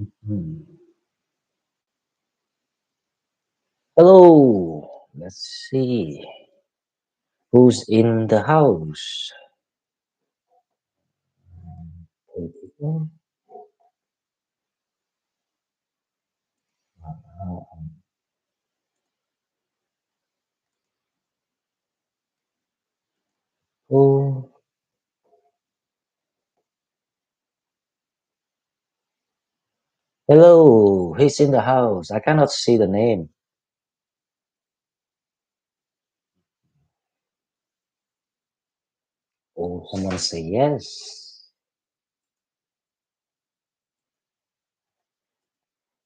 Hmm. Hello. Let's see who's in the house. Oh, hello. Who's in the house? I cannot see the name. Oh, someone say yes.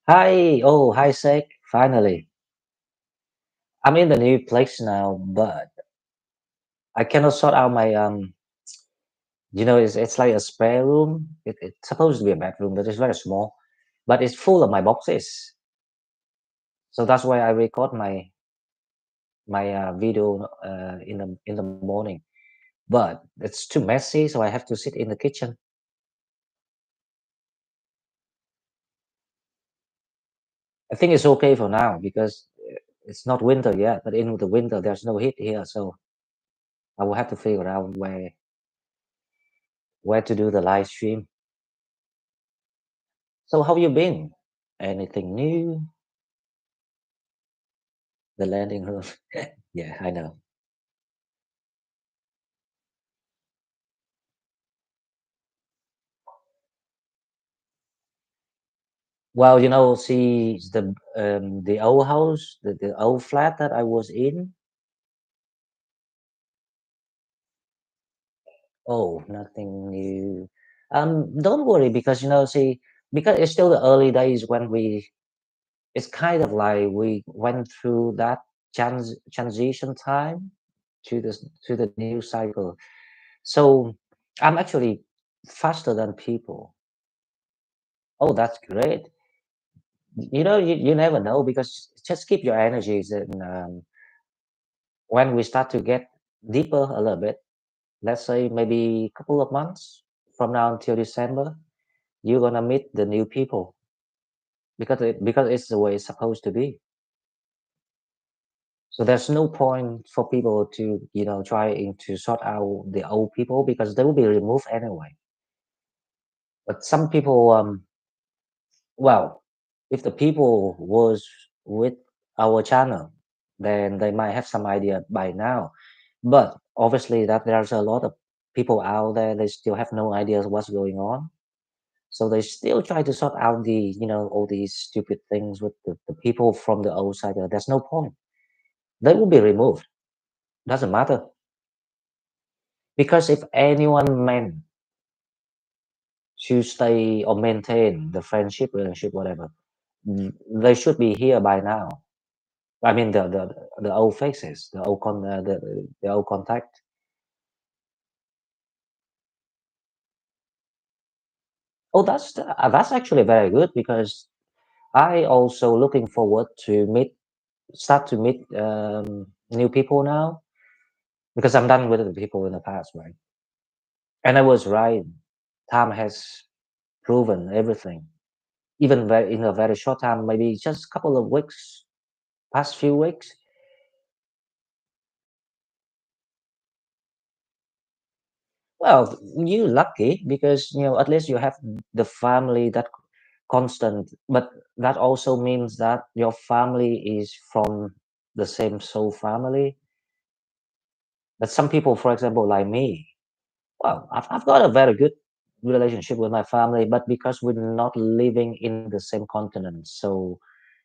Hi. Oh, hi, Sek. Finally, I'm in the new place now, but I cannot sort out my it's like a spare room. It's supposed to be a bedroom, but it's very small. But it's full of my boxes. So that's why I record my video in the morning. But it's too messy, so I have to sit in the kitchen. I think it's okay for now because it's not winter yet. But in the winter, there's no heat here, so I will have to figure out where to do the live stream. So how you been? Anything new? The landing room. Yeah, I know. Well, see the old house, the old flat that I was in. Oh, nothing new. Don't worry because see, because it's still the early days when it's kind of like we went through that transition time to the new cycle. So I'm actually faster than people. Oh, that's great. You never know because just keep your energies and when we start to get deeper a little bit, let's say maybe a couple of months from now until December, you're gonna meet the new people because it's the way it's supposed to be. So there's no point for people to trying to sort out the old people because they will be removed anyway. But some people, well, if the people was with our channel, then they might have some idea by now. But obviously, that there's a lot of people out there they still have no idea what's going on. So they still try to sort out all these stupid things with the people from the old side. There's no point. They will be removed. Doesn't matter. Because if anyone meant to stay or maintain the friendship, relationship, whatever, they should be here by now. I mean, the old faces, the old contact. Oh, that's actually very good because I also looking forward to start to meet new people now because I'm done with the people in the past, right? And I was right. Time has proven everything. Even in a very short time, maybe just a couple of weeks, past few weeks. Well, you lucky because at least you have the family that constant, but that also means that your family is from the same soul family. But some people, for example, like me, well, I've got a very good relationship with my family, but because we're not living in the same continent, so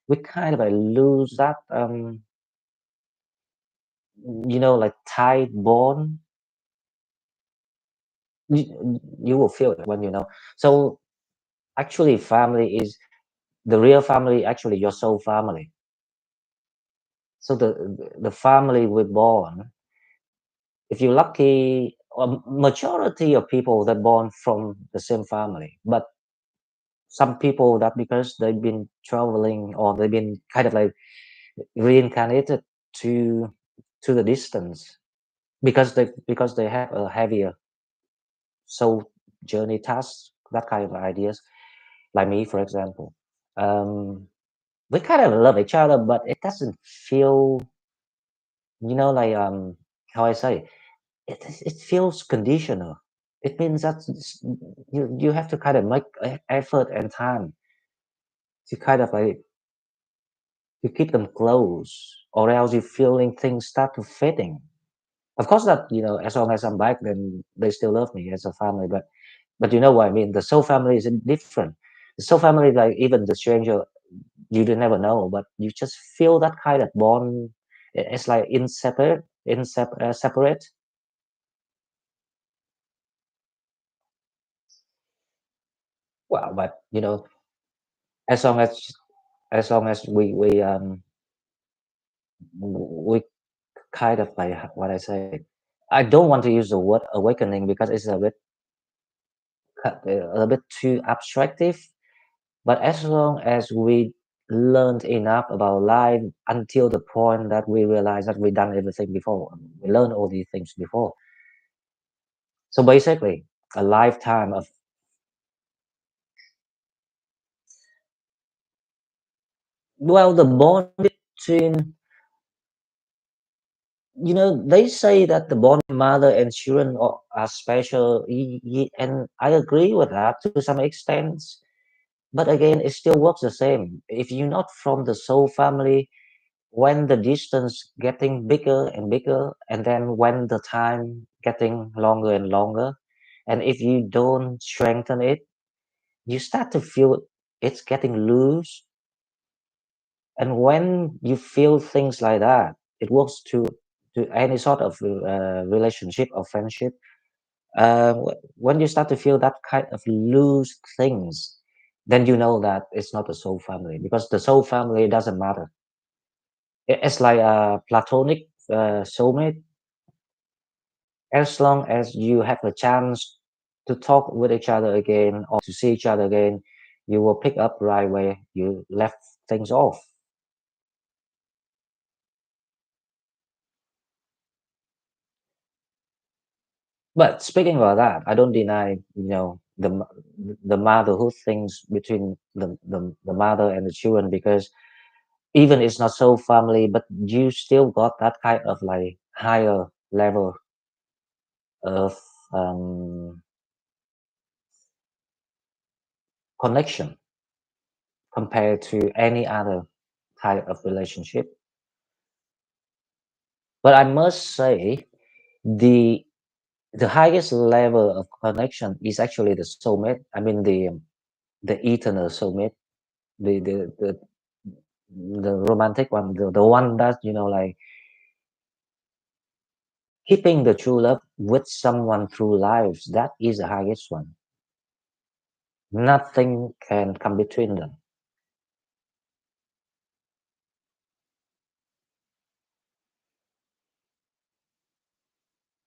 we kind of lose that, like tight bond. You will feel it when you know. So actually, family is the real family. Actually, your soul family. So the family we're born, if you're lucky, a majority of people that born from the same family, but some people that because they've been traveling or they've been kind of like reincarnated to the distance because they have a heavier soul journey task, that kind of ideas. like me, for example. Um, we kind of love each other, but it doesn't feel, like how I say it feels conditional. It means that you have to kind of make effort and time to kind of like to keep them close, or else you feeling things start to fading. Of course, that as long as I'm back, then they still love me as a family. But you know what I mean. The soul family is different. The soul family, like even the stranger, you do never know, but you just feel that kind of bond. It's like separate. Well, but as long as we kind of like what I say. I don't want to use the word awakening because it's a bit too abstractive. But as long as we learned enough about life until the point that we realize that we done everything before, we learned all these things before. So basically, a lifetime of the bond between they say that the bond between mother and children are special, and I agree with that to some extent. But again, it still works the same. If you're not from the soul family, when the distance getting bigger and bigger, and then when the time getting longer and longer, and if you don't strengthen it, you start to feel it's getting loose. And when you feel things like that, it works to any sort of relationship or friendship. When you start to feel that kind of loose things, then you know that it's not a soul family, because the soul family doesn't matter. It's like a platonic soulmate. As long as you have a chance to talk with each other again or to see each other again, you will pick up right where you left things off. But speaking about that, I don't deny, the motherhood things between the mother and the children, because even it's not so family, but you still got that kind of like higher level of um, connection compared to any other type of relationship. But I must say, the the highest level of connection is actually the soulmate. I mean, the eternal soulmate, the the the, the romantic one, the one that like keeping the true love with someone through lives. That is the highest one. Nothing can come between them.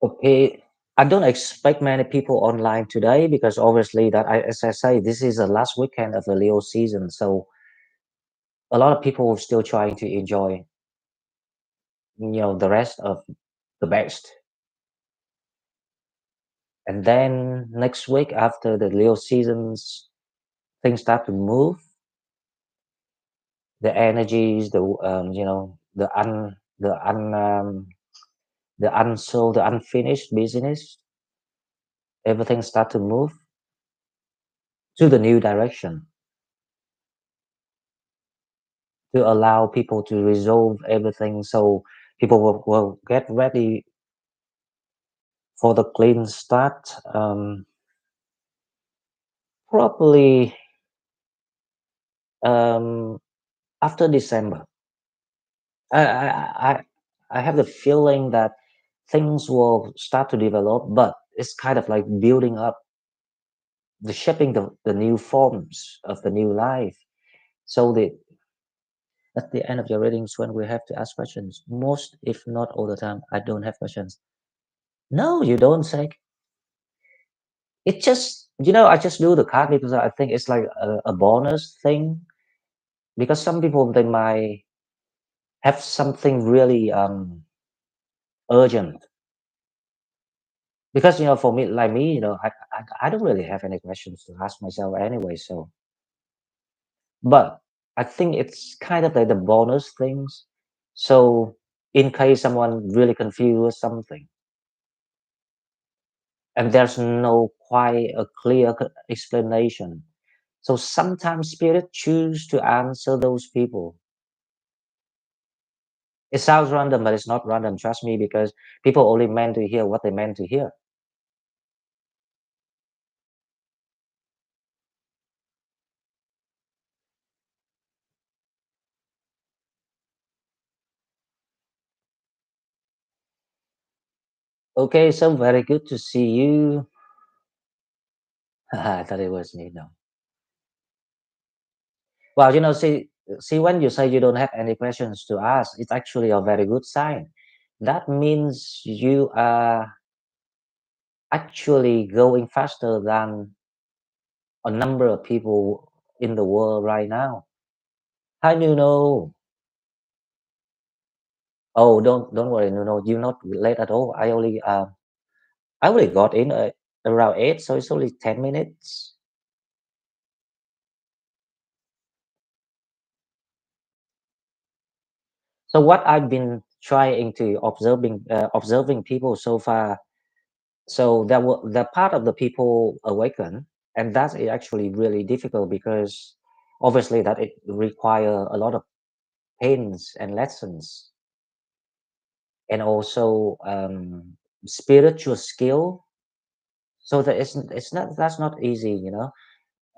Okay, I don't expect many people online today, because obviously as I say, this is the last weekend of the Leo season, so a lot of people are still trying to enjoy, the rest of the best. And then next week, after the Leo seasons, things start to move. The energies, the unsold, the unfinished business, everything start to move to the new direction, to allow people to resolve everything, so people will get ready for the clean start, probably um, after December. I, I I I have the feeling that things will start to develop, but it's kind of like building up, the shaping the new forms of the new life. So at the end of your readings, when we have to ask questions, most if not all the time, I don't have questions. No, you don't say. It just I just do the card because I think it's like a bonus thing. Because some people, they might have something really urgent. Because for me, like me, I don't really have any questions to ask myself anyway. So But I think it's kind of like the bonus things. So in case someone really confused something and there's no quite a clear explanation. So sometimes spirit choose to answer those people. It sounds random, but it's not random. Trust me, because people only meant to hear what they meant to hear. Okay, so very good to see you. I thought it was me. No. Well, see, when you say you don't have any questions to ask, it's actually a very good sign. That means you are actually going faster than a number of people in the world right now. Hi, Nuno. Oh, don't worry, Nuno. You're not late at all. I only got in around 8, so it's only 10 minutes. So what I've been trying to observing people so far. So there were the part of the people awaken, and that's actually really difficult because obviously that it require a lot of pains and lessons, and also spiritual skill. So that it's not that's not easy,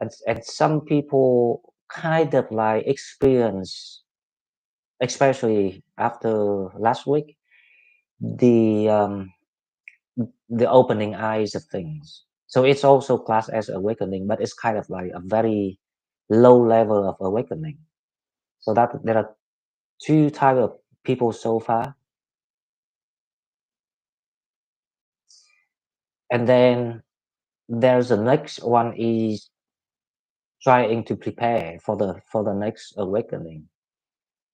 and some people kind of like experience, especially after last week, the opening eyes of things. So it's also classed as awakening, but it's kind of like a very low level of awakening. So that there are two type of people so far, and then there's the next one is trying to prepare for the next awakening.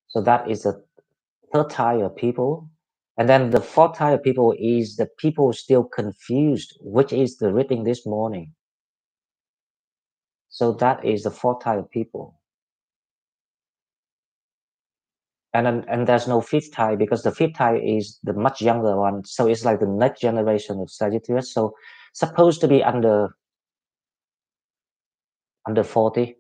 So that is the third tier of people. And then the fourth tier of people is the people still confused, which is the reading this morning. So that is the fourth tier of people. And there's no fifth type because the fifth type is the much younger one. So it's like the next generation of Sagittarius. So supposed to be under 40.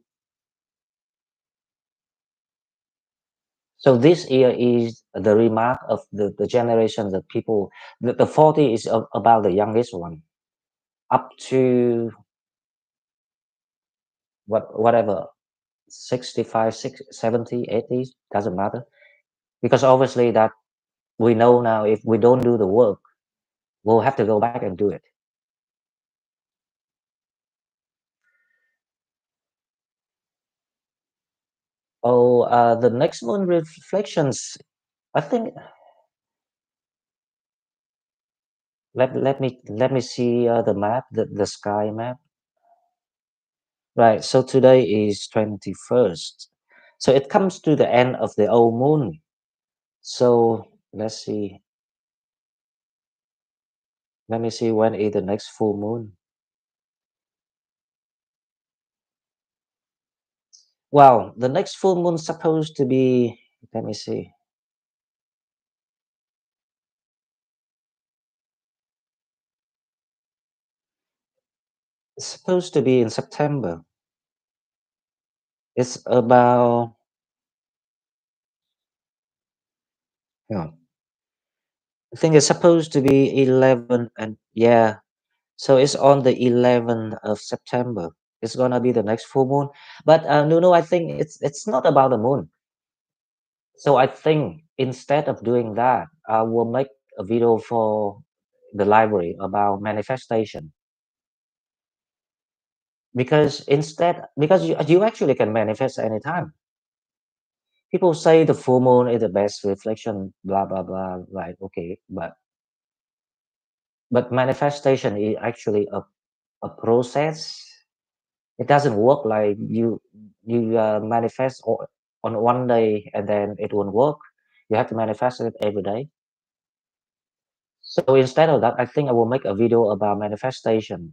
So this year is the remark of the generation that people the 40 is about the youngest one up to whatever 65, 60, 70, 80, doesn't matter. Because obviously that we know now if we don't do the work, we'll have to go back and do it. Oh, the next moon reflections. I think let me see the map, the sky map. Right. So today is 21st. So it comes to the end of the old moon. So let's see. Let me see when is the next full moon. Well, the next full moon's supposed to be. Let me see. It's supposed to be in September. It's about. Yeah, I think it's supposed to be 11 and yeah. So it's on the 11th of September. It's gonna be the next full moon. But no, I think it's not about the moon. So I think instead of doing that, I will make a video for the library about manifestation. Because you actually can manifest anytime. People say the full moon is the best reflection, blah blah blah. Right? Okay, but manifestation is actually a process. It doesn't work like you manifest on one day and then it won't work. You have to manifest it every day. So instead of that, I think I will make a video about manifestation.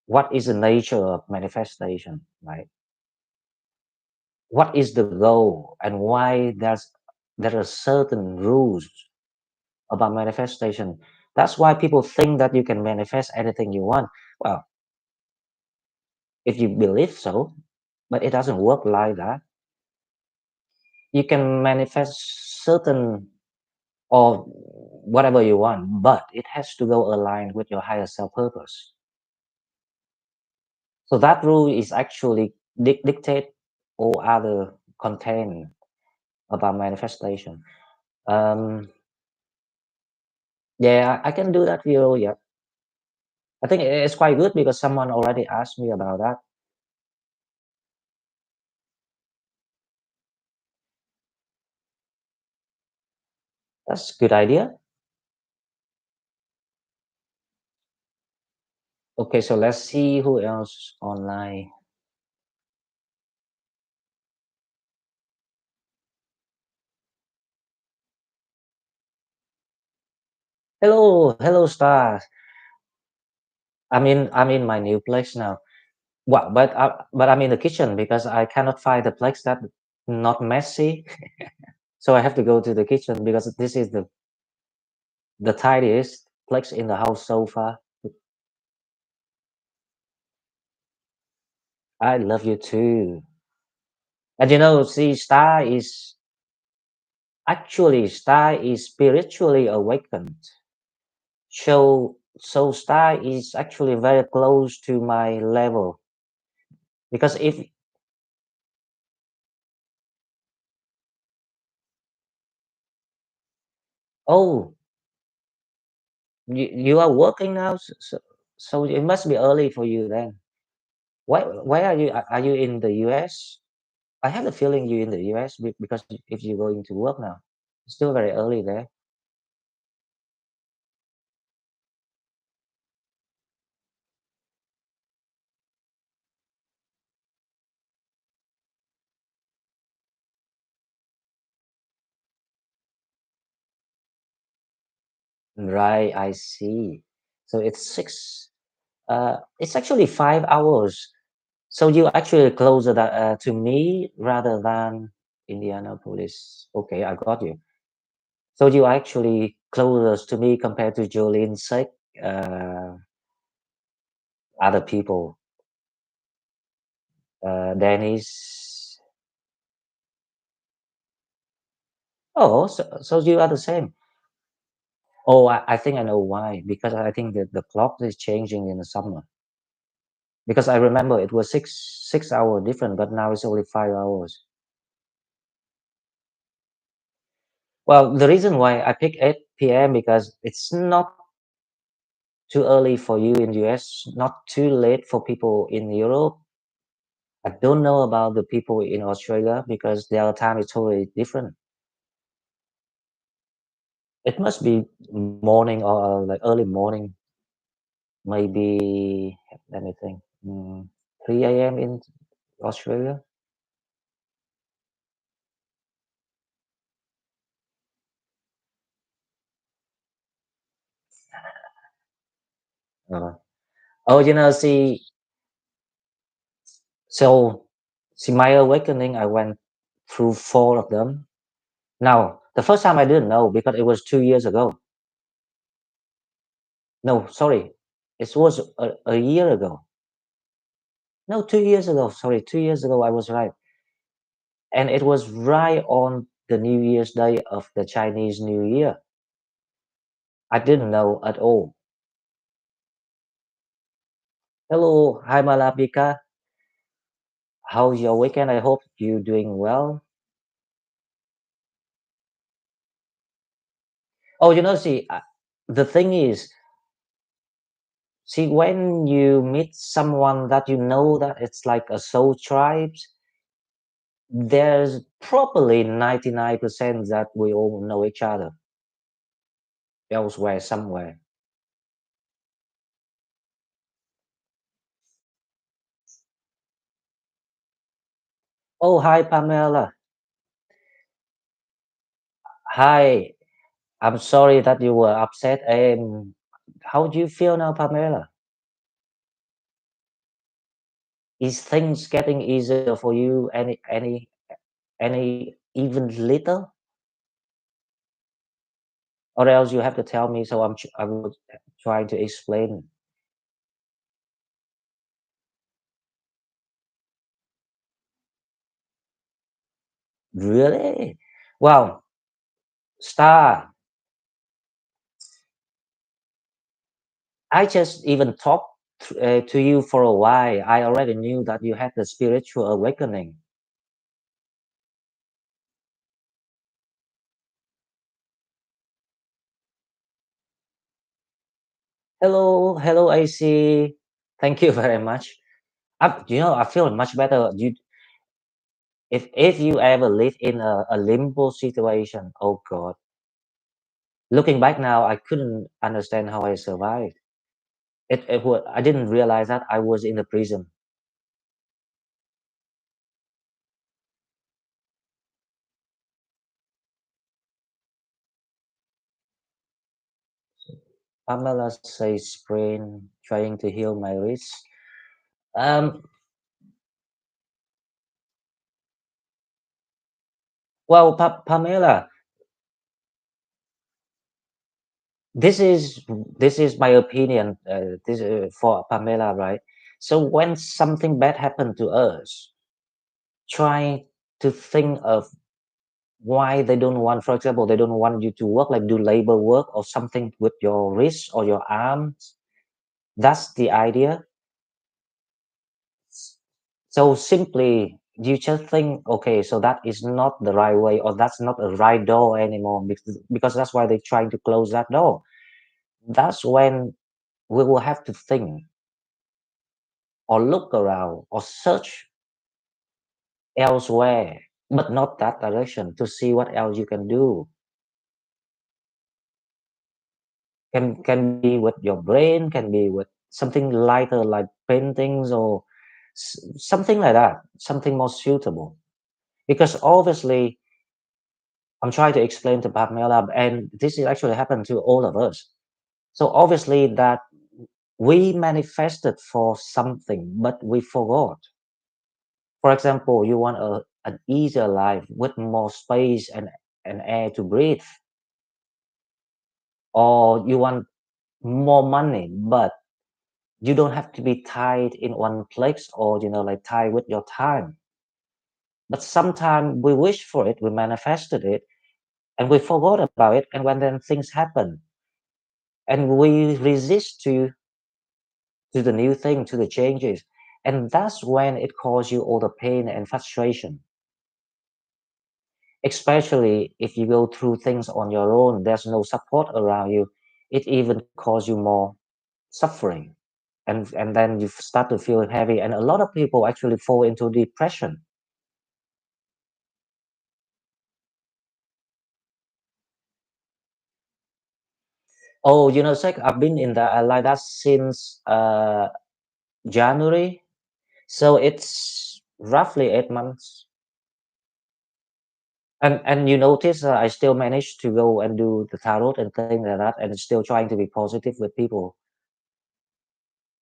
What is the nature of manifestation, right? what is the goal and why there are certain rules about manifestation. That's why people think that you can manifest anything you want. Well, if you believe so, but it doesn't work like that. You can manifest certain or whatever you want, but it has to go aligned with your higher self purpose. So that rule is actually dictate all other content about manifestation. Um, yeah, I can do that video. Yeah, I think it's quite good because someone already asked me about that. That's a good idea. Okay, so let's see who else online. Hello, hello, stars. I'm in my new place now. Well, but I'm in the kitchen because I cannot find a place that not messy. So I have to go to the kitchen because this is the tidiest place in the house so far. I love you too. And see, Star is spiritually awakened. So Star is actually very close to my level because if oh you are working now, so it must be early for you then. Why are you? Are you in the US? I have a feeling you in the US because if you're going to work now, it's still very early there. Right, I see. So it's six. It's actually 5 hours. So you actually closer to me rather than Indianapolis. Okay, I got you. So you actually closest to me compared to Jolene Sek, uh, other people, Dennis. Oh, so you are the same. Oh, I think I know why. Because I think that the clock is changing in the summer. Because I remember it was six hour different, but now it's only 5 hours. Well, the reason why I pick 8 p.m. because it's not too early for you in US, not too late for people in Europe. I don't know about the people in Australia because their time is totally different. It must be morning or like early morning, maybe. Let me think. 3 a.m. in Australia. Uh, oh, so see, my awakening, I went through four of them. Now, the first time I didn't know because it was 2 years ago. No, sorry, it was a year ago. No, 2 years ago. Sorry, 2 years ago, I was right. And it was right on the New Year's Day of the Chinese New Year. I didn't know at all. Hello, hi Malabika. How's your weekend? I hope you're doing well. Oh, the thing is, see, when you meet someone that you know that it's like a soul tribes, there's probably 99% that we all know each other elsewhere, somewhere. Oh, hi, Pamela. Hi. I'm sorry that you were upset. How do you feel now, Pamela? Is things getting easier for you? any even little, or else you have to tell me. So I was trying to explain. Really? Well, Star, I just even talked to you for a while. I already knew that you had the spiritual awakening. Hello, hello, AC. Thank you very much. I feel much better. If you ever live in a limbo situation, oh God, looking back now, I couldn't understand how I survived. I didn't realize that I was in the prison. Pamela says sprain, trying to heal my wrist. Um, well, Pamela, this is this is my opinion. This for Pamela, right? So when something bad happened to us, try to think of why they don't want, for example, they don't want you to work, like do labor work or something with your wrists or your arms. That's the idea. So simply you just think, okay, so that is not the right way, or that's not a right door anymore, because that's why they're trying to close that door. That's when we will have to think or look around or search elsewhere, but not that direction, to see what else you can do. Can be with your brain, can be with something lighter like paintings or something like that, something more suitable. Because obviously, I'm trying to explain to Pamela, and this is actually happened to all of us. So obviously that we manifested for something, but we forgot. For example, you want an easier life with more space and air to breathe, or you want more money, but you don't have to be tied in one place, or like tied with your time. But sometimes we wish for it, we manifested it, and we forgot about it, and when then things happen and we resist to the new thing, to the changes, and that's when it causes you all the pain and frustration. Especially if you go through things on your own, there's no support around you, it even causes you more suffering, and then you start to feel heavy, and a lot of people actually fall into depression. Oh, Sec, I've been in that like that since January, so it's roughly 8 months. And you notice I still manage to go and do the tarot and things like that, and still trying to be positive with people.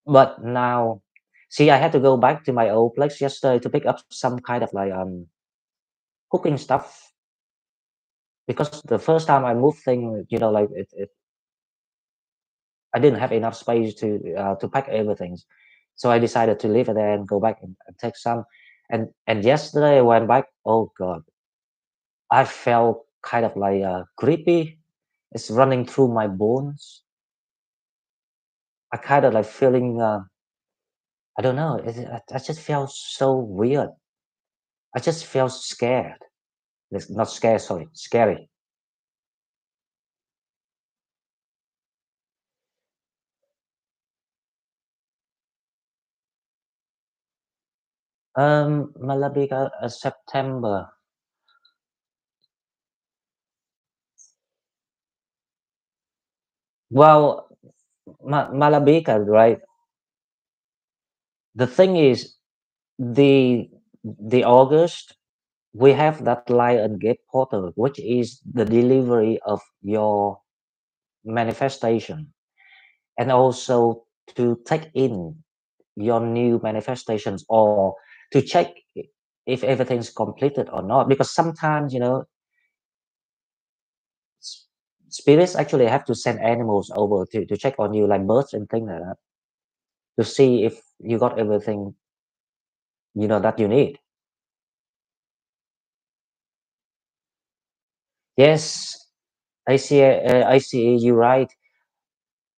But now, see, I had to go back to my old place yesterday to pick up some kind of like cooking stuff, because the first time I moved thing, like I didn't have enough space to pack everything, so I decided to leave it there and go back and take some. And yesterday I went back. Oh God, I felt kind of like creepy. It's running through my bones. I kind of like feeling. I don't know. I just felt so weird. I just felt scared. It's not scared. Sorry, scary. Malabika, September. Well, Malabika, right? The thing is, the the August we have that Lion Gate portal, which is the delivery of your manifestation, and also to take in your new manifestations, or to check if everything's completed or not. Because sometimes, s- spirits actually have to send animals over to check on you, like birds and things like that, to see if you got everything, that you need. Yes, I see. You're right.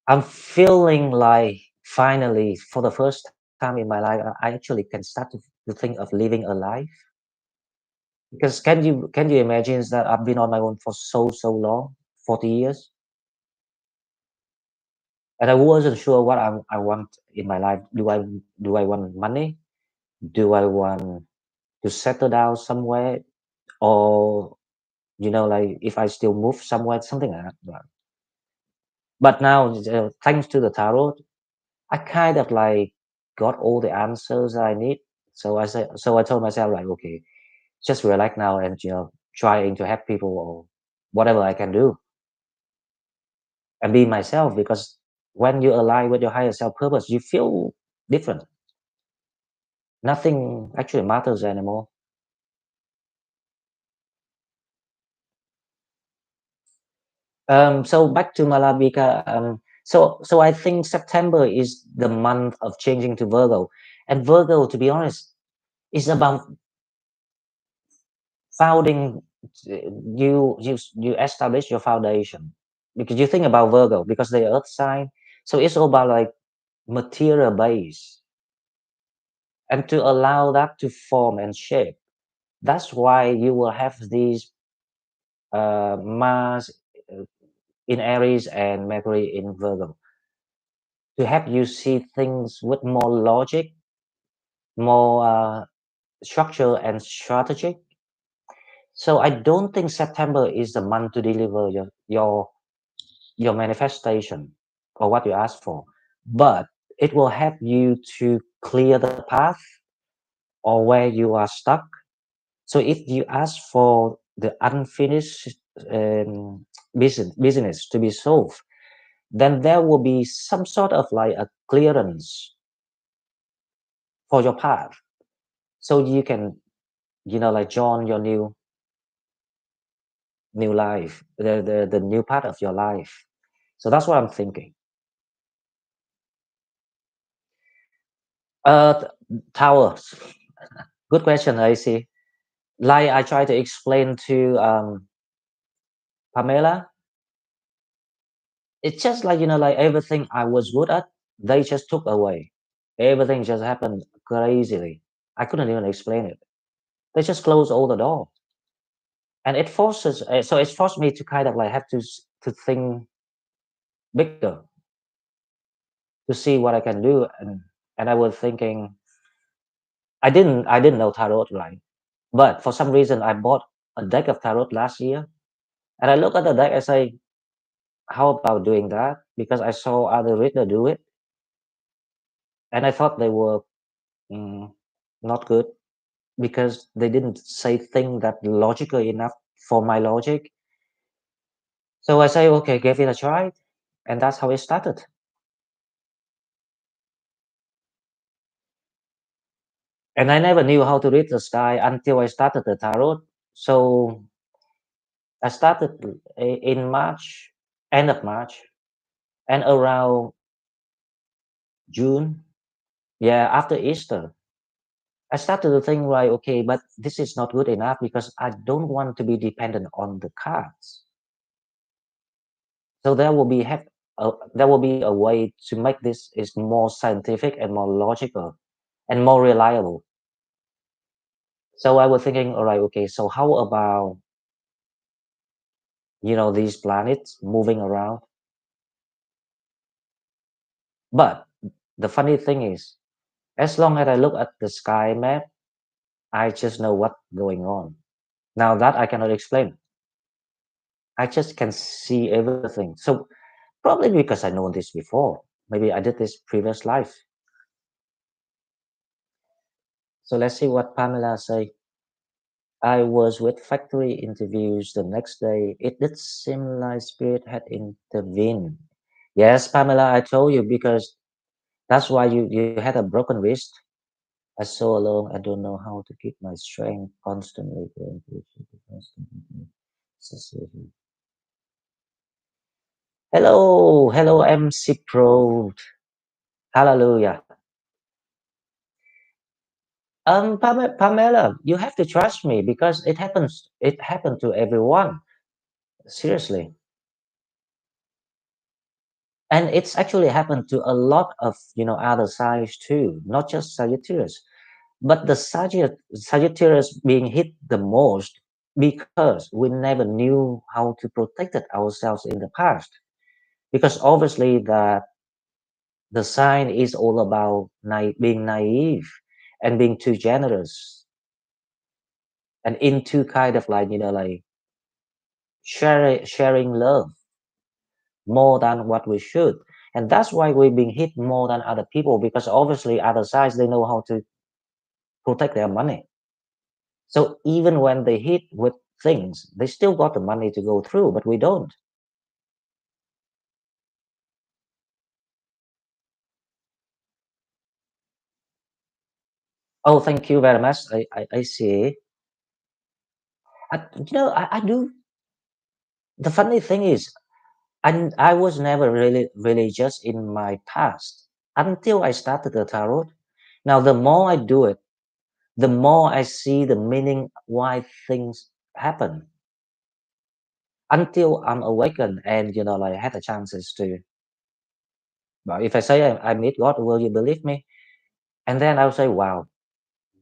I'm feeling like finally, for the first time in my life, I actually can start to think of living a life. Because can you imagine that I've been on my own for so long, 40 years, and I wasn't sure what I want in my life. Do I want money? Do I want to settle down somewhere, or like if I still move somewhere, something like that. But now, thanks to the tarot, I kind of like got all the answers I need. So I told myself like, okay, just relax now and trying to help people or whatever I can do and be myself, because when you align with your higher self purpose, you feel different. Nothing actually matters anymore. So back to Malabika. So I think September is the month of changing to Virgo, and Virgo, to be honest, is about founding. You establish your foundation, because you think about Virgo because the Earth sign. So it's all about like material base, and to allow that to form and shape. That's why you will have these Mars uh, in Aries and Mercury in Virgo, to help you see things with more logic, more structure and strategy. So I don't think September is the month to deliver your manifestation or what you ask for, but it will help you to clear the path or where you are stuck. So if you ask for the unfinished business to be solved, then there will be some sort of like a clearance for your path, so you can like join your new life, the new part of your life. So that's what I'm thinking. Towers. Good question, I see. Like I try to explain to Pamela, it's just like like everything I was good at, they just took away. Everything just happened crazily. I couldn't even explain it. They just closed all the door, and it forced me to kind of like have to think bigger, to see what I can do. And I was thinking, I didn't know tarot, right? But for some reason I bought a deck of tarot last year, and I look at the deck, I say, how about doing that? Because I saw other reader do it, and I thought they were mm, not good, because they didn't say things that logical enough for my logic. So I say, okay, give it a try, and that's how it started. And I never knew how to read the sky until I started the tarot. So I started in March, end of March, and around June, yeah, after Easter, I started to think like, okay, but this is not good enough, because I don't want to be dependent on the cards. So there will be a way to make this is more scientific and more logical and more reliable. So I was thinking, all right, okay, so how about these planets moving around? But the funny thing is, as long as I look at the sky map, I just know what's going on. Now that I cannot explain, I just can see everything. So probably because I know this before. Maybe I did this previous life. So let's see what Pamela say. I was with factory interviews the next day. It did seem like spirit had intervened. Yes, Pamela, I told you, because that's why you had a broken wrist, I so alone. I don't know how to keep my strength constantly going through constantly. Society. Hello, hello, MC Pro. Hallelujah. Pamela, you have to trust me because it happens. It happened to everyone. Seriously, and it's actually happened to a lot of other signs too, not just Sagittarius. But the Sagittarius being hit the most because we never knew how to protect ourselves in the past. Because obviously the sign is all about being naive and being too generous and into kind of like like sharing love more than what we should. And that's why we're being hit more than other people because obviously other sides they know how to protect their money. So even when they hit with things, they still got the money to go through, but we don't. Oh, thank you very much. I see. I do. The funny thing is, I was never really religious in my past until I started the tarot. Now, the more I do it, the more I see the meaning why things happen until I'm awakened and like had the chances to. But if I say I meet God, will you believe me? And then I'll say, wow,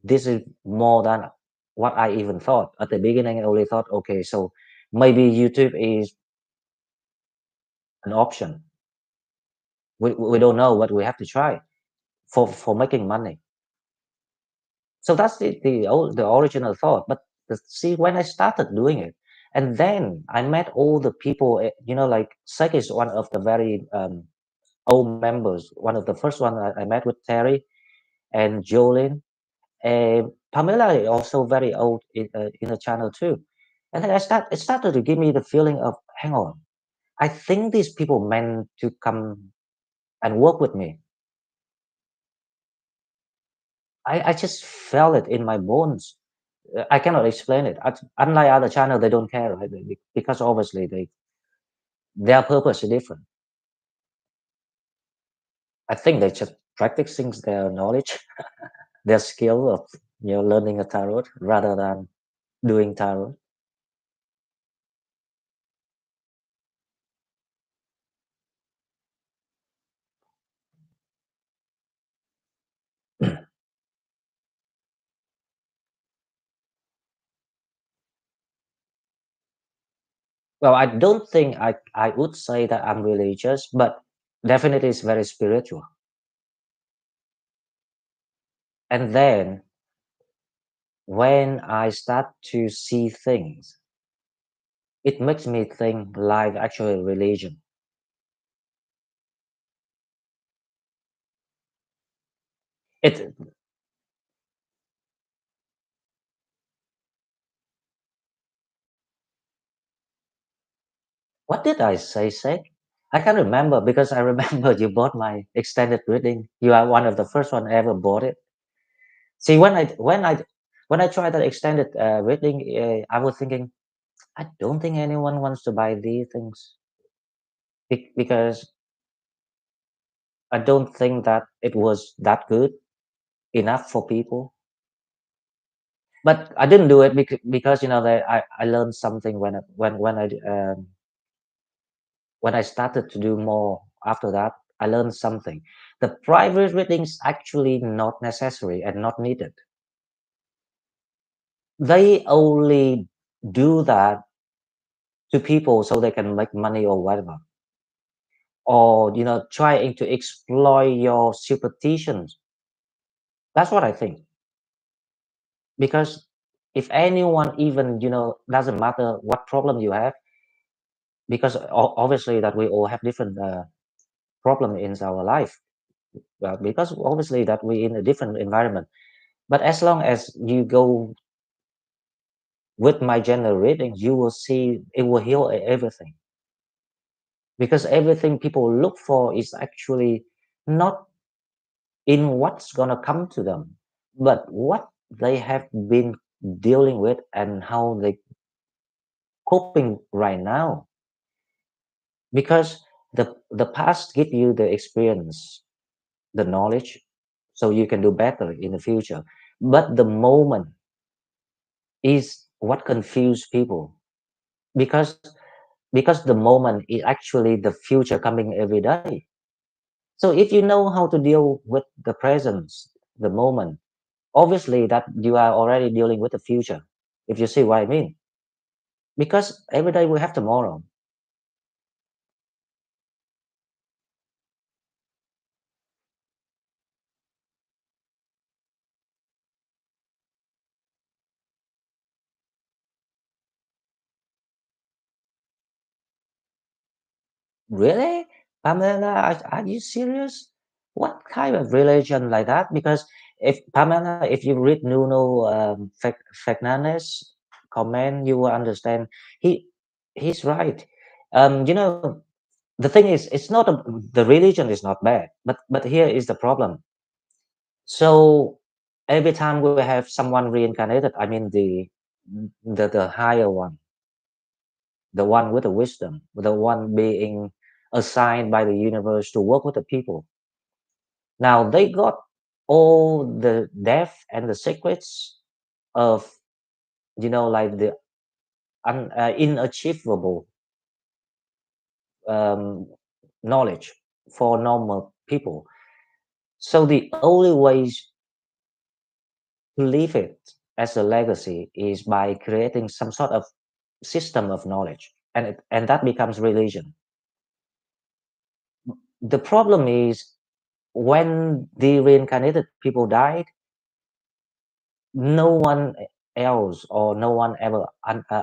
this is more than what I even thought. At the beginning, I only thought, okay, so maybe YouTube is an option. We don't know, but we have to try for making money. So that's the original thought. But see, when I started doing it, and then I met all the people, like Sek is one of the very old members, one of the first one I met with Terry and Jolene. Pamela is also very old in the channel too. And then it started to give me the feeling of, hang on, I think these people meant to come and work with me. I just felt it in my bones. I cannot explain it. Unlike other channel, they don't care, right? Because obviously their purpose is different. I think they just practicing their knowledge, their skill of learning a tarot rather than doing tarot. Well, I don't think I would say that I'm religious, but definitely it's very spiritual. And then when I start to see things, it makes me think like actually religion. It What did I say, Sek? I can't remember because I remember you bought my extended reading. You are one of the first one ever bought it. See, when I tried that extended reading, I was thinking, I don't think anyone wants to buy these things because I don't think that it was that good enough for people. But I didn't do it because that I learned something when I started to do more after that. I learned something. The private readings actually not necessary and not needed. They only do that to people so they can make money or whatever, or trying to exploit your superstitions. That's what I think. Because if anyone even doesn't matter what problem you have, because obviously that we all have different problem in our life, because obviously that we in a different environment. But as long as you go with my general reading, you will see it will heal everything. Because everything people look for is actually not in what's gonna come to them. but what they have been dealing with and how they coping right now, because the past give you the experience, the knowledge, so you can do better in the future, but the moment is what confuse people, because the moment is actually the future coming every day. So if you know how to deal with the present, the moment, obviously that you are already dealing with the future, if you see what I mean, because every day we have tomorrow. Really? Pamela, are you serious? What kind of religion like that? Because if Pamela, if you read Nuno Fernandez comment, you will understand. He he's right. You know, the thing is, it's not the religion is not bad, but here is the problem. So every time we have someone reincarnated, I mean the higher one, the one with the wisdom, the one being assigned by the universe to work with the people. Now they got all the depth and the secrets of, like the inachievable um, knowledge for normal people. So the only ways to leave it as a legacy is by creating some sort of system of knowledge, and that becomes religion. The problem is when the reincarnated people died, no one else or no one ever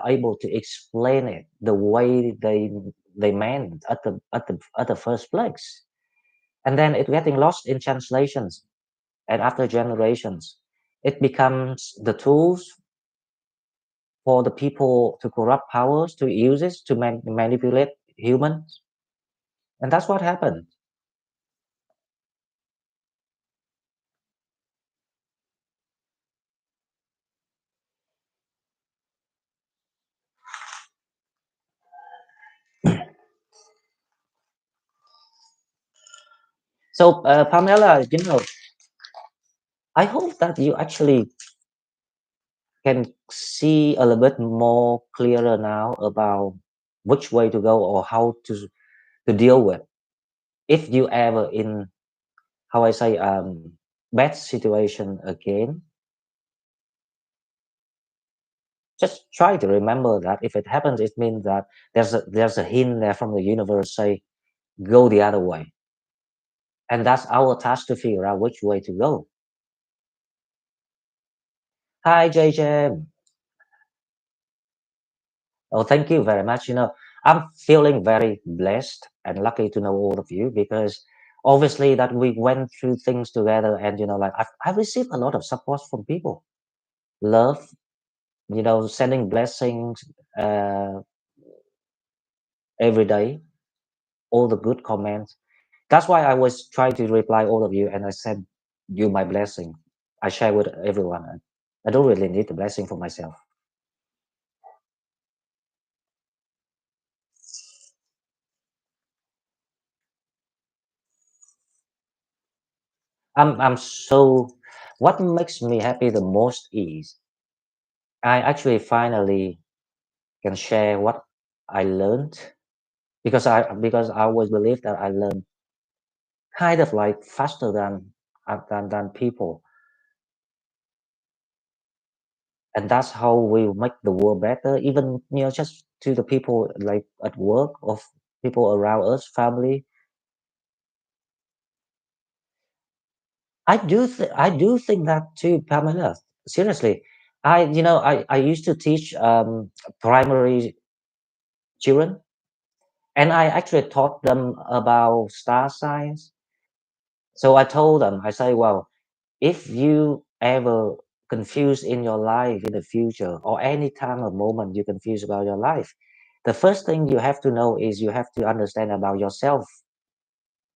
able to explain it the way they meant at the first place, and then it getting lost in translations, and after generations it becomes the tools for the people to corrupt powers to use it to manipulate humans, and that's what happened. So Pamela, I hope that you actually can see a little bit more clearer now about which way to go or how to deal with if you ever in, how I say, bad situation again. Just try to remember that if it happens, it means that there's a hint there from the universe say go the other way, and that's our task to figure out which way to go. Hi JJ. Oh, thank you very much. I'm feeling very blessed and lucky to know all of you, because obviously that we went through things together, and like I've received a lot of support from people, love, sending blessings uh, every day, all the good comments. That's why I was trying to reply all of you, and I send you my blessing. I share with everyone. I don't really need the blessing for myself. I'm so. What makes me happy the most is I actually finally can share what I learned, because I always believe that I learn kind of like faster than people, and that's how we make the world better. Even just to the people like at work, of people around us, family. I do think that too, Pamela. Seriously, I used to teach primary children, and I actually taught them about star signs. So I told them, I say, well, if you ever confused in your life in the future, or any time or moment you confused about your life, the first thing you have to know is you have to understand about yourself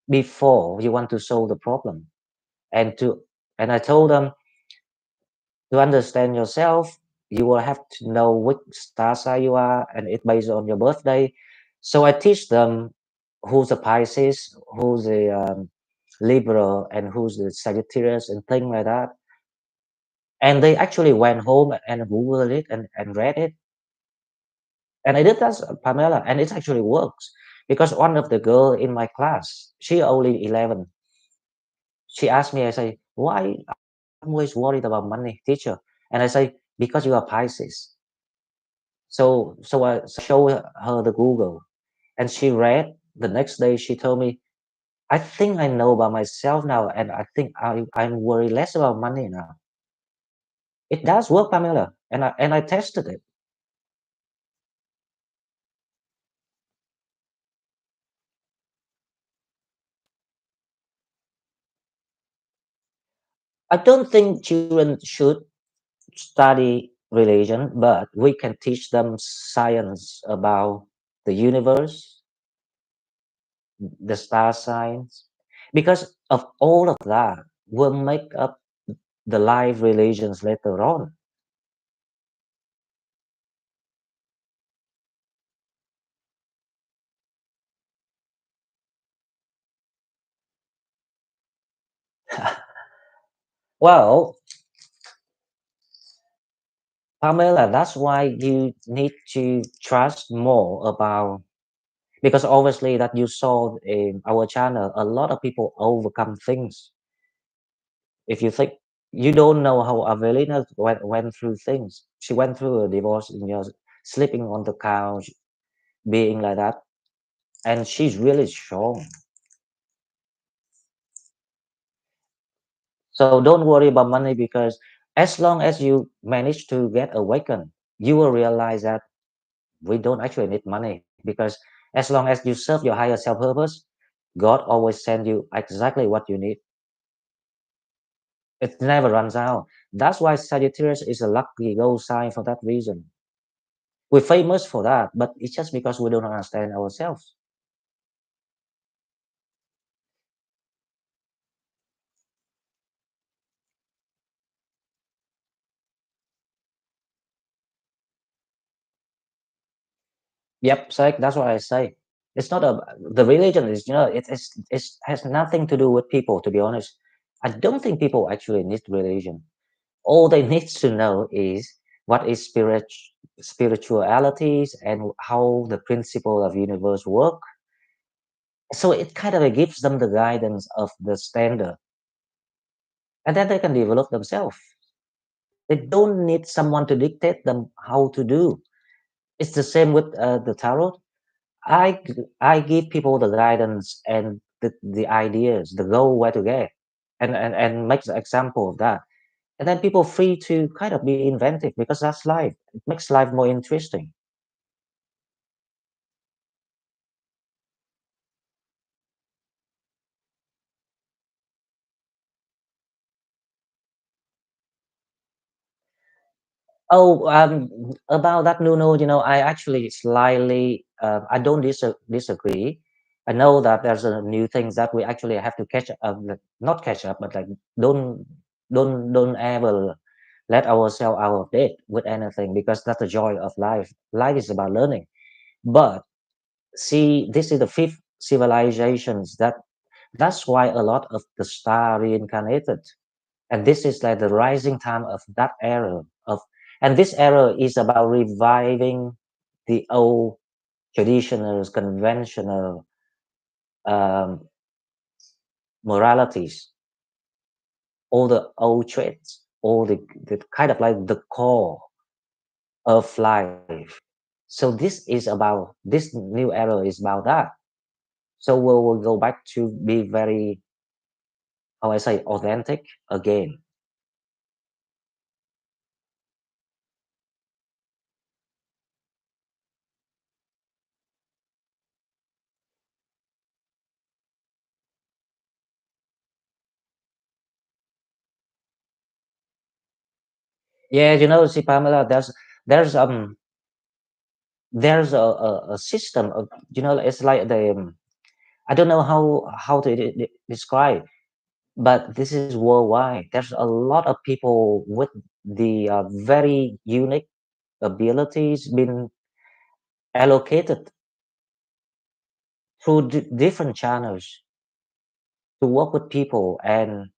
before you want to solve the problem. And I told them, To understand yourself, you will have to know which star sign you are, and it's based on your birthday. So I teach them who's a Pisces, who's a Libra, and who's the Sagittarius, and things like that. And they actually went home and Googled it and read it. And I did that, Pamela, and it actually works because one of the girl in my class, she only 11. She asked me, I say, why I'm always worried about money, teacher? And I say, because you are Pisces. So I show her the Google, and she read. The next day, she told me, "I think I know about myself now, and I think I'm worried less about money now." It does work, Pamela, and I tested it. I don't think children should study religion, but we can teach them science about the universe, the star signs, because of all of that will make up the life religions later on. Well, Pamela, that's why you need to trust more about, because obviously that you saw in our channel, a lot of people overcome things. If you think you don't know how Avelina went through things, she went through a divorce, sleeping on the couch, being like that, and she's really strong. So don't worry about money because as long as you manage to get awakened, you will realize that we don't actually need money because as long as you serve your higher self purpose, God always send you exactly what you need. It never runs out. That's why Sagittarius is a lucky gold sign for that reason. We're famous for that, but it's just because we don't understand ourselves. Yep, so that's what I say. It's not a the religion is it has nothing to do with people. To be honest, I don't think people actually need religion. All they need to know is what is spiritualities and how the principle of universe work. So it kind of gives them the guidance of the standard, and then they can develop themselves. They don't need someone to dictate them how to do. It's the same with the tarot. I give people the guidance and the ideas, the goal where to get, and make the example of that. And then people free to kind of be inventive because that's life. It makes life more interesting. Oh, about that, Nuno, I actually slightly, I don't disagree. I know that there's a new things that we actually have to catch up, not catch up, but like don't don't ever let ourselves out of date with anything because that's the joy of life. Life is about learning. But see, this is the fifth civilizations that's why a lot of the star reincarnated, and this is like the rising time of that era of, and this era is about reviving the old traditional conventional um, moralities, all the old traits, all the kind of like the core of life. So this is about, this new era is about that. So we'll go back to be very, how I say, authentic again. Yeah, see, Pamela, there's a system of, it's like the I don't know how to describe, but this is worldwide. There's a lot of people with the very unique abilities been allocated through different channels to work with people and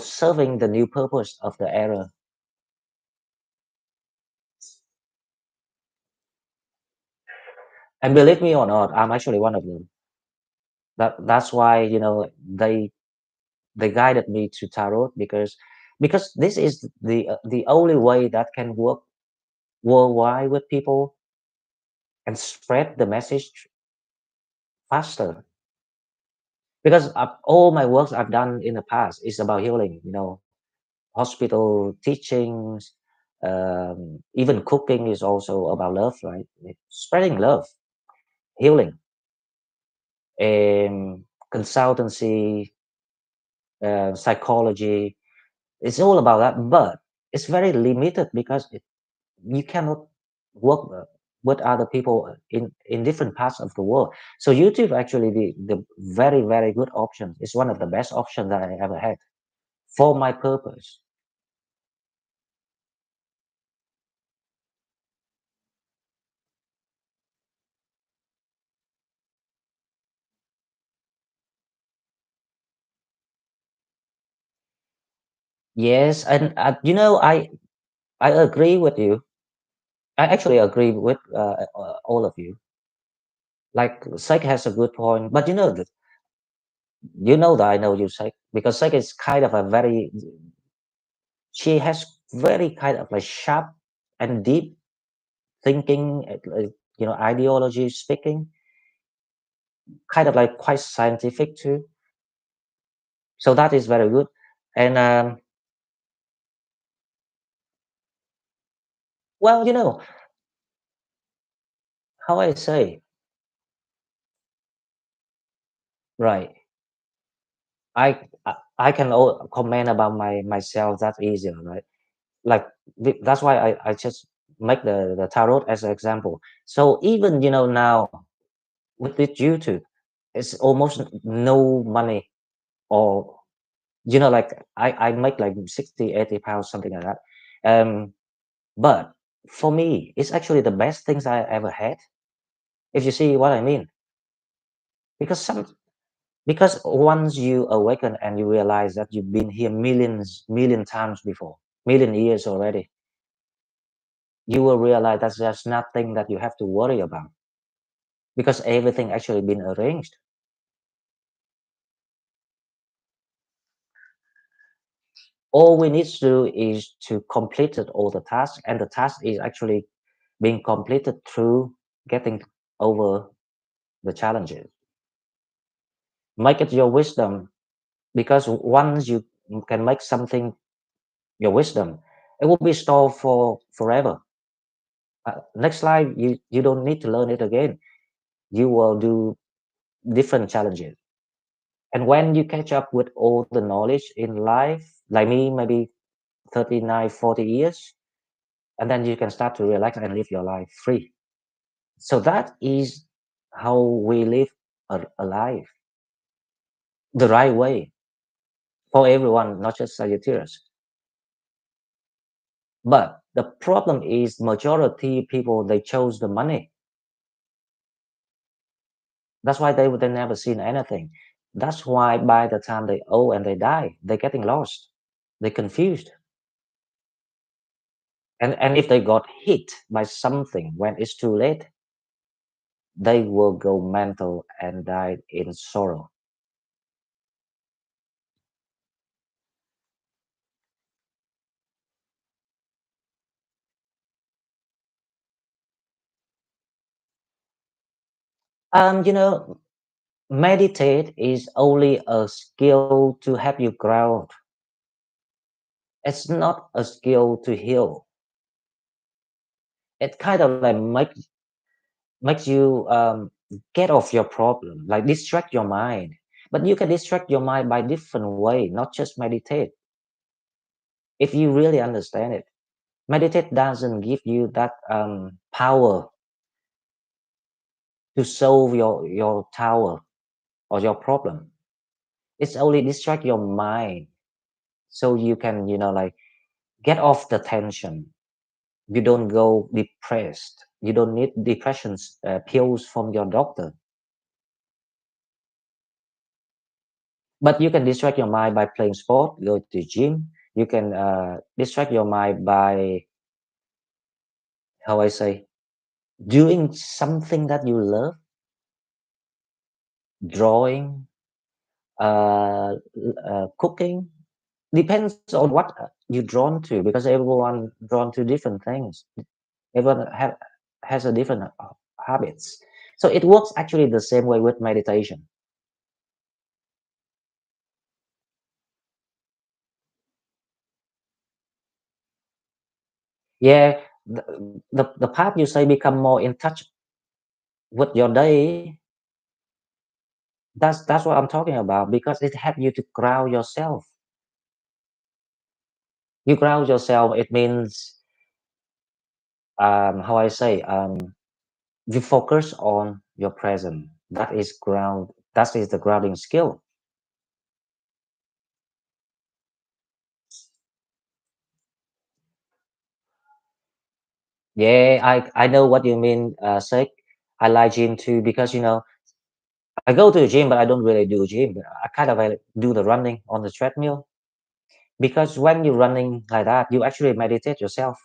serving the new purpose of the era. And believe me or not, I'm actually one of them. That's why they guided me to tarot, because this is the only way that can work worldwide with people and spread the message faster. Because all my works I've done in the past is about healing, hospital teachings, even cooking is also about love, right? Spreading love, healing, consultancy, psychology. It's all about that, but it's very limited because you cannot work with other people in different parts of the world. So YouTube actually the very very good option. It's one of the best options that I ever had for my purpose. Yes, and I agree with you. I actually agree with all of you. Like Psych has a good point, but you know that I know you Psych because Psych is kind of a very she has very kind of like sharp and deep thinking, ideology speaking, kind of like quite scientific too. So that is very good. And well, how I say, right? I can comment about myself. That's easier, right? Like that's why I just make the tarot as an example. So even now with YouTube, it's almost no money, or like I make like 60-80 pounds, something like that. But for me, it's actually the best things I ever had, if you see what I mean. Because once you awaken and you realize that you've been here million times before, million years already, you will realize that there's nothing that you have to worry about because everything actually been arranged. All we need to do is to complete it, all the tasks, and the task is actually being completed through getting over the challenges. Make it your wisdom, because once you can make something your wisdom, it will be stored for forever. Next life, you don't need to learn it again. You will do different challenges, and when you catch up with all the knowledge in life, like me, maybe 39, 40 years, and then you can start to relax and live your life free. So that is how we live a life the right way for everyone, not just Sagittarius. But the problem is majority people, they chose the money. That's why they never seen anything. That's why by the time they old and they die, they're getting lost. They're confused. And if they got hit by something when it's too late, they will go mental and die in sorrow. You know, meditate is only a skill to help you ground. It's not a skill to heal. It kind of like makes you get off your problem, like distract your mind. But you can distract your mind by different way, not just meditate. If you really understand it, meditate doesn't give you that power to solve your tower or your problem. It's only distract your mind so you can like get off the tension. You don't go depressed. You don't need depressions pills from your doctor. But you can distract your mind by playing sport, go to the gym. You can distract your mind by, how I say, doing something that you love, drawing, cooking. Depends on what you're drawn to, because everyone drawn to different things. Everyone has a different habits. So it works actually the same way with meditation. Yeah, the part you say become more in touch with your day. That's what I'm talking about, because it helps you to ground yourself. You ground yourself. It means, how I say, you focus on your present. That is ground. That is the grounding skill. Yeah, I know what you mean, Sek. I like gym too, because I go to the gym, but I don't really do gym. I kind of do the running on the treadmill, because when you're running like that, you actually meditate yourself.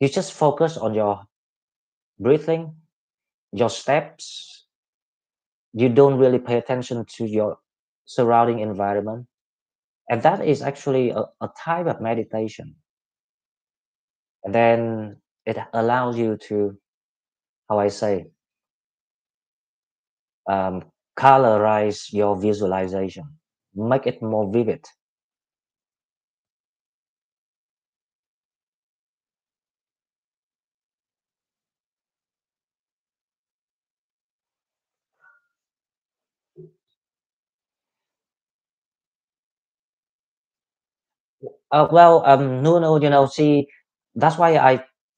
You just focus on your breathing, your steps. You don't really pay attention to your surrounding environment, and that is actually a type of meditation. And then it allows you to, how I say, um, colorize your visualization, make it more vivid. Well, Nuno, see, that's why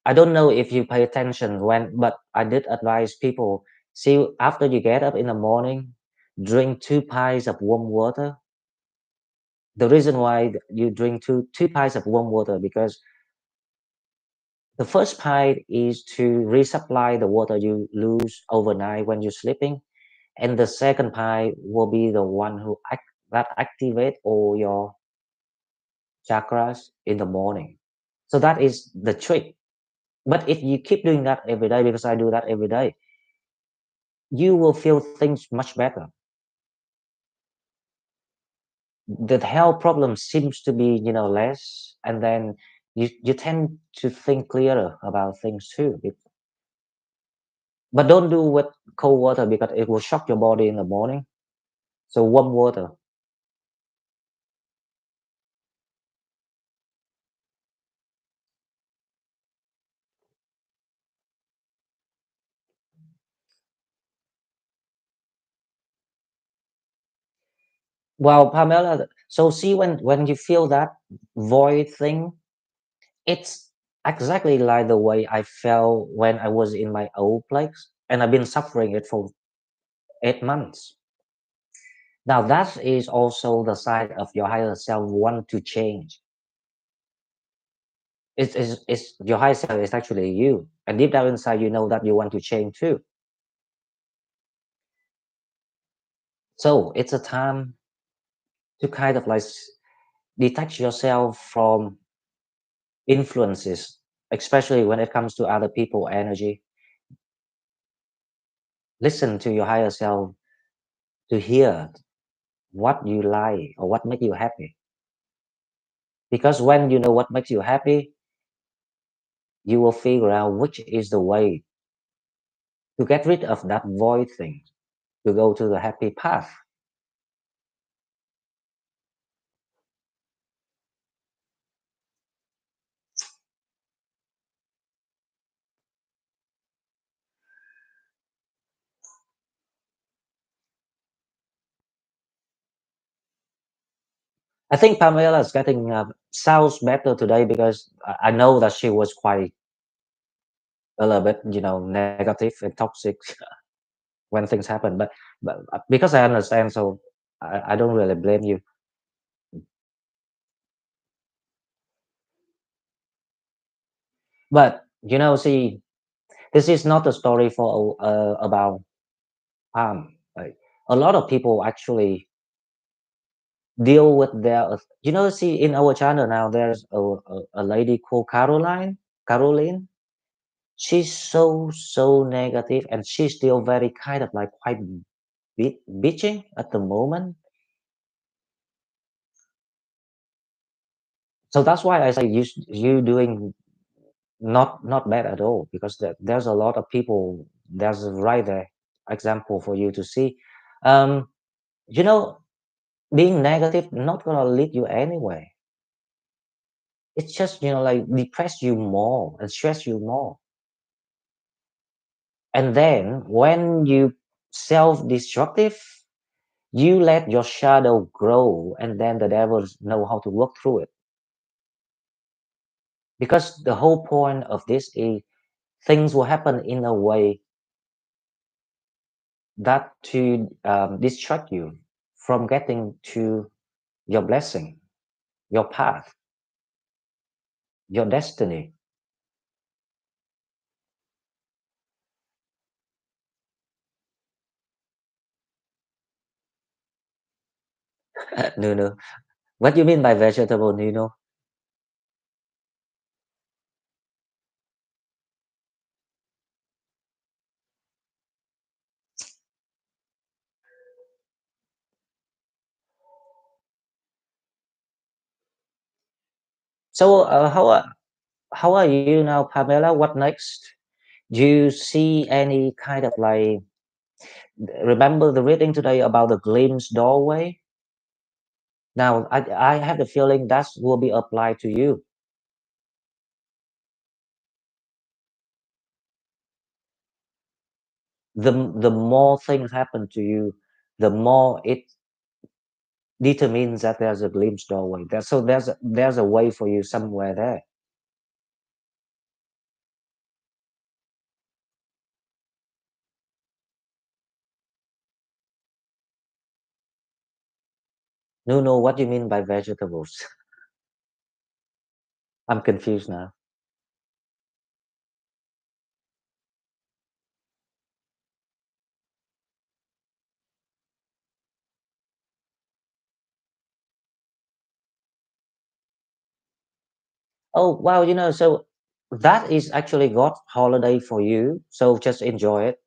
I don't know if you pay attention when, but I did advise people. See, after you get up in the morning, drink 2 pints of warm water. The reason why you drink two pints of warm water, because the first pint is to resupply the water you lose overnight when you're sleeping, and the second pint will be the one that activate all your chakras in the morning. So that is the trick. But if you keep doing that every day, because I do that every day, you will feel things much better. The health problem seems to be, less, and then you tend to think clearer about things too. But don't do with cold water, because it will shock your body in the morning. So warm water. Well, Pamela, so see, when you feel that void thing, it's exactly like the way I felt when I was in my old place, and I've been suffering it for 8 months. Now that is also the sign of your higher self want to change. It's your higher self is actually you, and deep down inside you know that you want to change too. So it's a time to kind of like detach yourself from influences, especially when it comes to other people energy. Listen to your higher self to hear what you like or what makes you happy. Because when you know what makes you happy, you will figure out which is the way to get rid of that void thing, to go to the happy path. I think Pamela is getting sounds better today, because I know that she was quite a little bit, negative and toxic when things happen. But because I understand, so I don't really blame you. But see, this is not a story for about harm. Like, a lot of people actually deal with their see, in our channel now there's a lady called Caroline. She's so negative, and she's still very kind of like quite bitching at the moment. So that's why I say you doing not bad at all, because there's a lot of people. There's a right there example for you to see. um you know being negative not gonna lead you anywhere. It's just like depress you more and stress you more. And then when you self-destructive, you let your shadow grow, and then the devils know how to work through it. Because the whole point of this is things will happen in a way that to distract you from getting to your blessing, your path, your destiny. No, what do you mean by vegetable, Nuno? So how are you now, Pamela? What next? Do you see any kind of like, remember the reading today about the glimpse doorway? Now I have the feeling that will be applied to you. The more things happen to you, the more it determines that there's a glimpse doorway. So there's a way for you somewhere there. No, what do you mean by vegetables? I'm confused now. Oh wow, so that is actually God's holiday for you. So just enjoy it.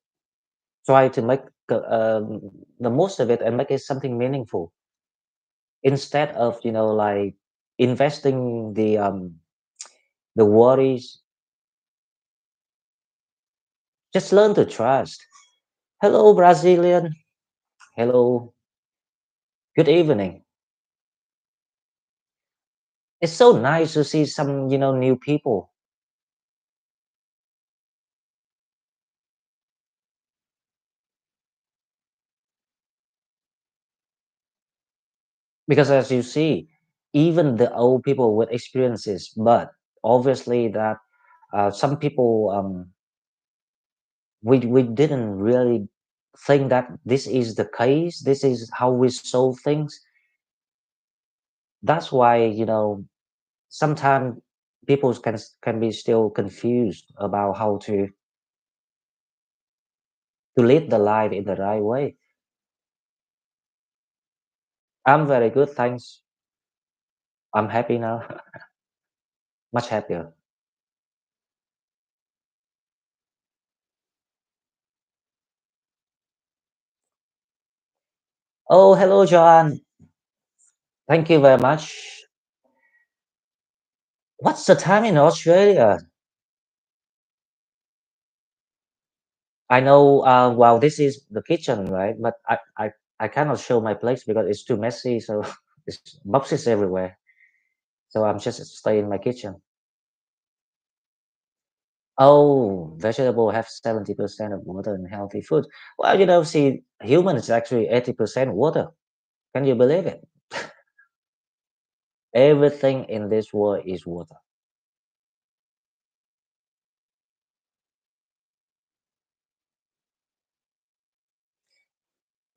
Try to make the most of it and make it something meaningful, instead of like investing the worries. Just learn to trust. Hello, Brazilian. Hello. Good evening. It's so nice to see some new people, because as you see, even the old people with experiences, but obviously that some people we didn't really think that this is the case. This is how we solve things. That's why sometimes people can be still confused about how to lead the life in the right way. I'm very good, thanks. I'm happy now. Much happier. Oh, hello, Joanne. Thank you very much. What's the time in Australia? I know, well, this is the kitchen, right? But I cannot show my place because it's too messy. So it's boxes everywhere. So I'm just stay in my kitchen. Oh, vegetable have 70% of water in healthy food. Well, see, human is actually 80% water. Can you believe it? Everything in this world is water.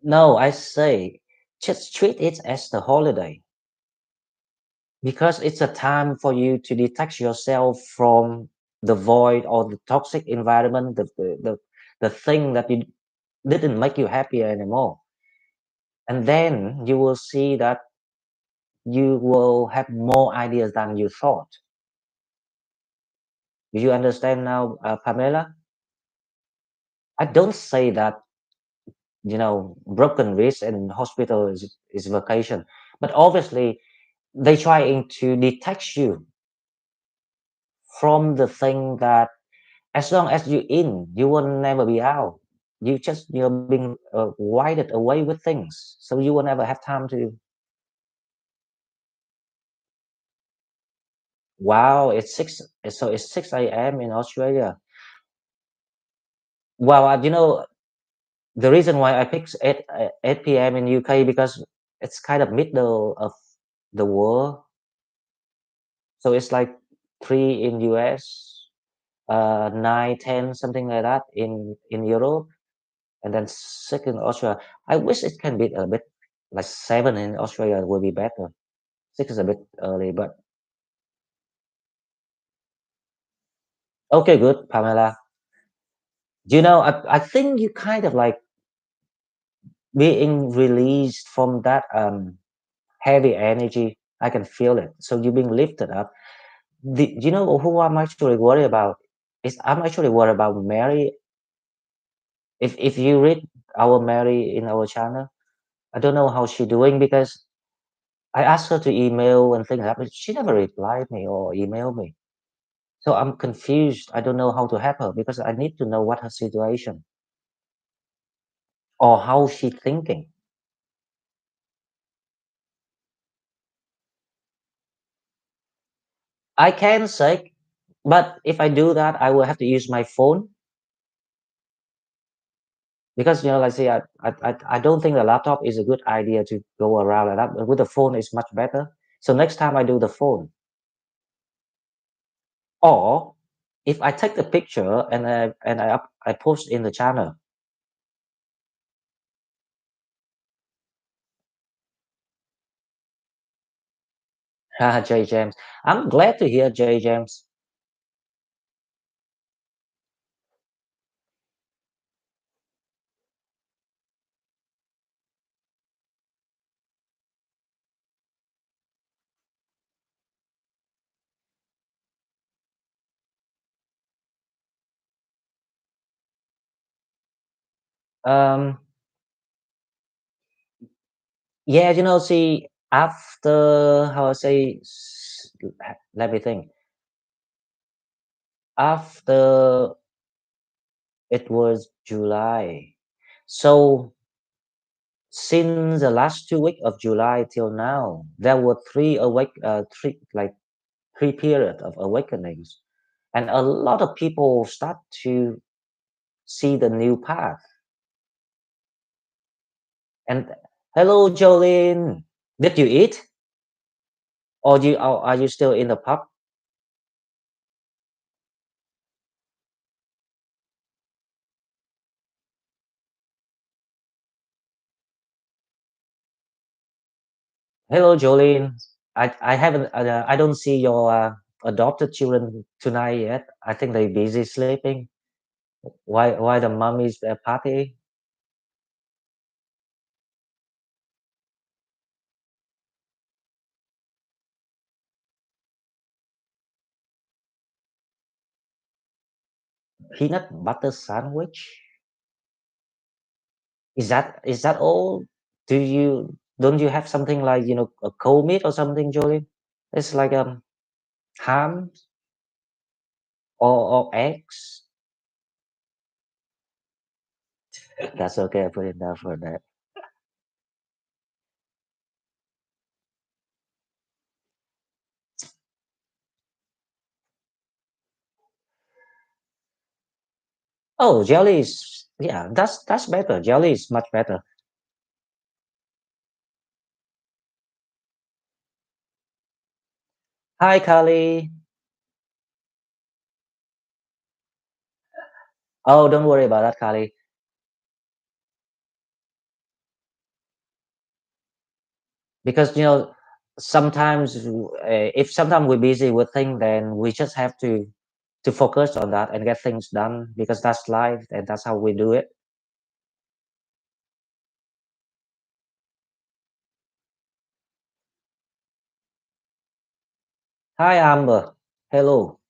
No, I say just treat it as the holiday, because it's a time for you to detach yourself from the void or the toxic environment, the thing that you didn't make you happier anymore. And then you will see that you will have more ideas than you thought. Do you understand now, Pamela? I don't say that, broken wrist and hospital is vacation, but obviously they trying to detach you from the thing that as long as you in, you will never be out. You just being wired away with things, so you will never have time to. Wow, it's six. So it's 6 a.m. in Australia. Well, the reason why I picked 8 p.m. in UK because it's kind of middle of the world. So it's like 3 in US, 9, 10, something like that in Europe, and then 6 in Australia. I wish it can be a bit like 7 in Australia would be better. 6 is a bit early, but okay, good, Pamela. I think you kind of like being released from that heavy energy. I can feel it. So you're being lifted up. Do you know who I'm actually worried about? I'm actually worried about Mary. If you read our Mary in our channel, I don't know how she doing because I asked her to email and things like that, but she never replied me or emailed me. So I'm confused. I don't know how to help her because I need to know what her situation or how she thinking. I can say, but if I do that, I will have to use my phone because like I say, I don't think the laptop is a good idea to go around like that. But with the phone, it's much better. So next time I do the phone, or if I take the picture and I post in the channel. J James, I'm glad to hear J James. Um, yeah, see, after how I say, let me think. After it was July, so since the last 2 weeks of July till now, there were three period of awakenings, and a lot of people start to see the new path. And hello, Jolene, did you eat, or are you still in the pub? Hello, Jolene. I haven't. I don't see your adopted children tonight yet. I think they're busy sleeping. Why the mommy's party? Peanut butter sandwich. Is that all? Don't you have something like a cold meat or something, Jolene? It's like ham or eggs. That's okay. I put it down for that. Oh, jelly is yeah. That's better. Jelly is much better. Hi, Kali. Oh, don't worry about that, Kali. Because sometimes if sometimes we're busy with things, then we just have to to focus on that and get things done because that's life and that's how we do it. Hi, Amber. Hello.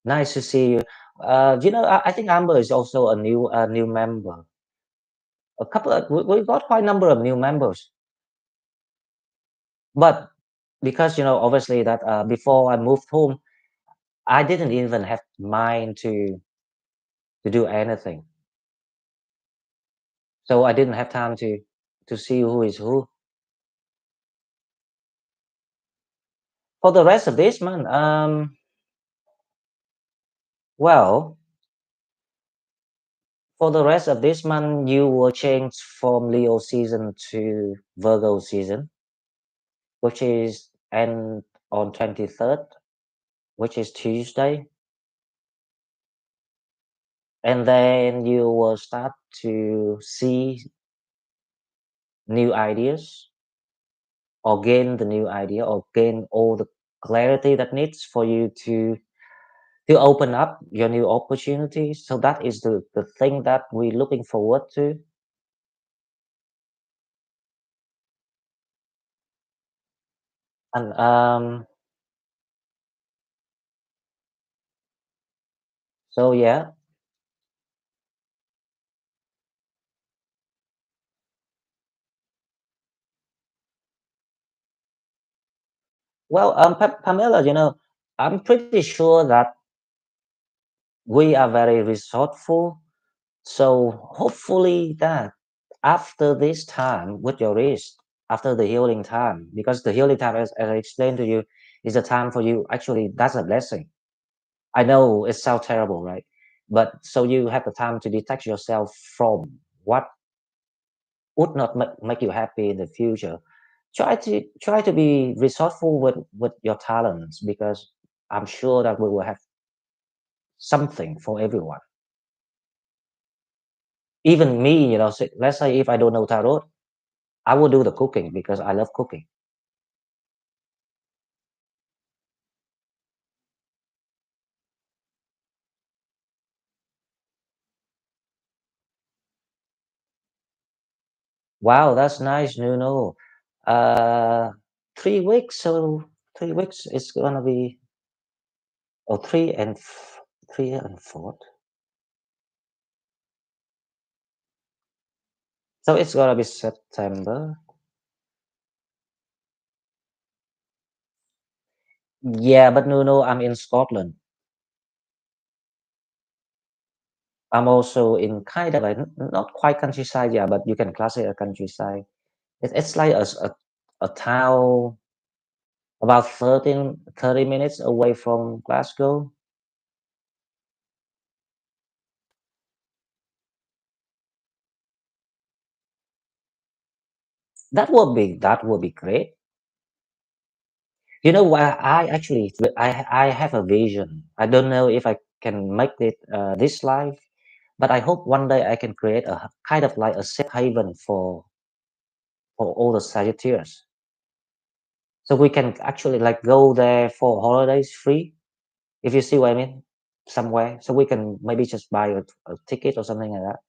Nice to see you. I think Amber is also a new member. We got quite a number of new members, but because obviously that before I moved home, I didn't even have mind to do anything, so I didn't have time to see who is who. For the rest of this month, well, for the rest of this month, you will change from Leo season to Virgo season, which is end on 23rd, which is Tuesday, and then you will start to see new ideas or gain the new idea or gain all the clarity that needs for you to open up your new opportunities. So that is the thing that we're looking forward to. And so yeah. Well, Pamela, I'm pretty sure that we are very resourceful. So hopefully that after this time with your wrist, after the healing time, because the healing time, as I explained to you, is a time for you. Actually, that's a blessing. I know it sounds terrible, right? But so you have the time to detach yourself from what would not make you happy in the future. Try to be resourceful with your talents because I'm sure that we will have something for everyone. Even me, let's say if I don't know tarot, I will do the cooking because I love cooking. Wow, that's nice, Nuno. Uh, 3 weeks, so 3 weeks is gonna be, or 3 and 4. So it's gonna be September. Yeah, but Nuno, I'm in Scotland. I'm also in kind of like not quite countryside, yeah, but you can class it a countryside. It's like a town about 30 minutes away from Glasgow. That would be great. You know what? I have a vision. I don't know if I can make it this life, but I hope one day I can create a kind of like a safe haven for all the Sagittarius. So we can actually like go there for holidays free, if you see what I mean, somewhere. So we can maybe just buy a ticket or something like that.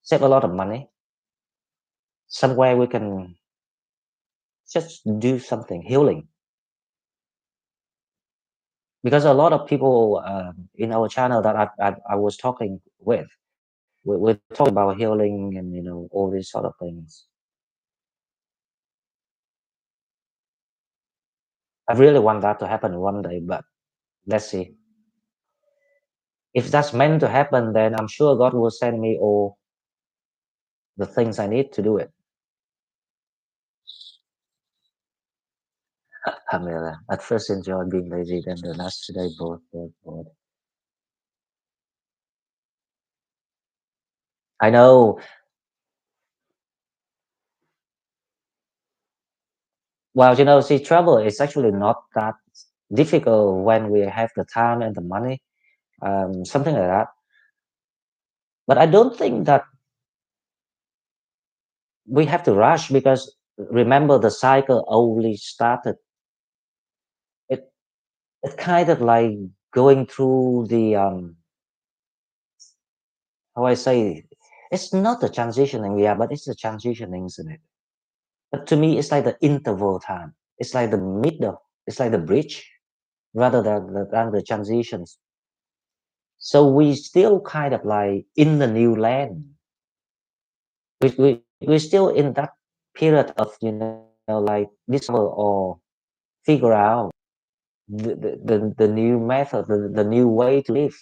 Save a lot of money. Somewhere we can just do something healing because a lot of people in our channel that I was talking with, we're talking about healing and all these sort of things. I really want that to happen one day, but let's see. If that's meant to happen, then I'm sure God will send me all the things I need to do it. Pamela, at first enjoy being lazy, then the last today both. I know. Well, see, travel is actually not that difficult when we have the time and the money, something like that. But I don't think that we have to rush because remember the cycle only started. It it kind of like going through the how I say, it's not the transitioning, yeah, but it's the transitioning, isn't it? But to me, it's like the interval time. It's like the middle. It's like the bridge rather than the transitions. So we still kind of like in the new land. We're still in that period of, like discover or figure out the new method, the new way to live.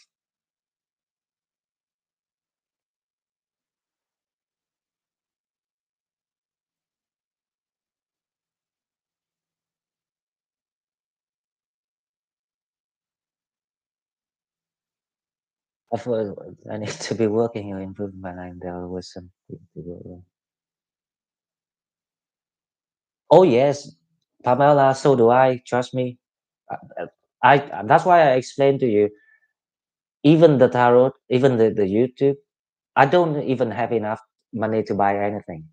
I feel I need to be working on improvement and there was something to work on. Oh yes, Pamela, so do I. Trust me. Uh, uh, that's why I explained to you. Even the tarot, even the YouTube, I don't even have enough money to buy anything.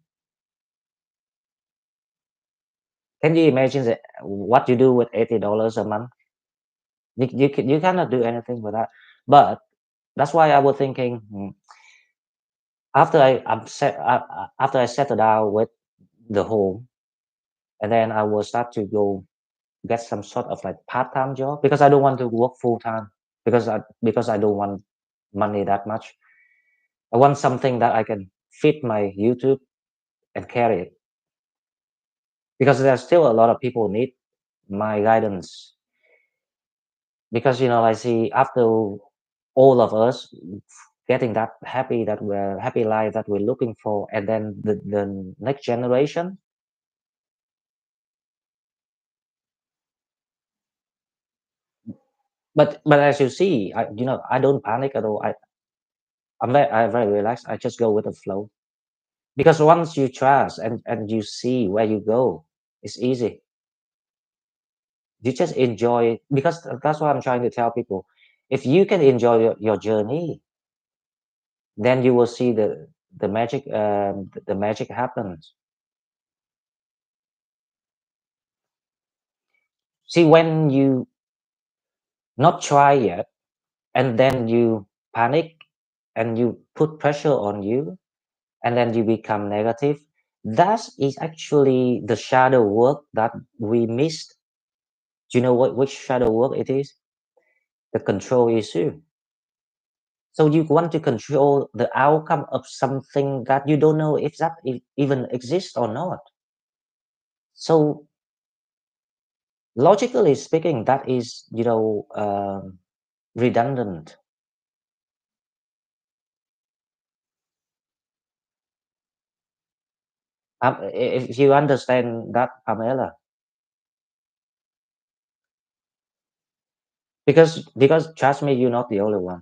Can you imagine that what you do with $80 a month? You cannot do anything with that. But that's why I was thinking after after I settle down with the home, and then I will start to go get some sort of like part-time job because I don't want to work full time because I don't want money that much. I want something that I can feed my YouTube and carry it because there's still a lot of people need my guidance because I see after all of us getting that happy life that we're looking for, and then the next generation. But as you see, I don't panic at all. I'm very relaxed. I just go with the flow because once you trust and you see where you go, it's easy. You just enjoy it because that's what I'm trying to tell people. If you can enjoy your journey, then you will see the magic. The magic happens. See, when you not try yet, and then you panic, and you put pressure on you, and then you become negative. That is actually the shadow work that we missed. Do you know which shadow work it is? The control issue. So you want to control the outcome of something that you don't know if that even exists or not. So logically speaking, that is redundant. If you understand that, Pamela, because trust me, you're not the only one.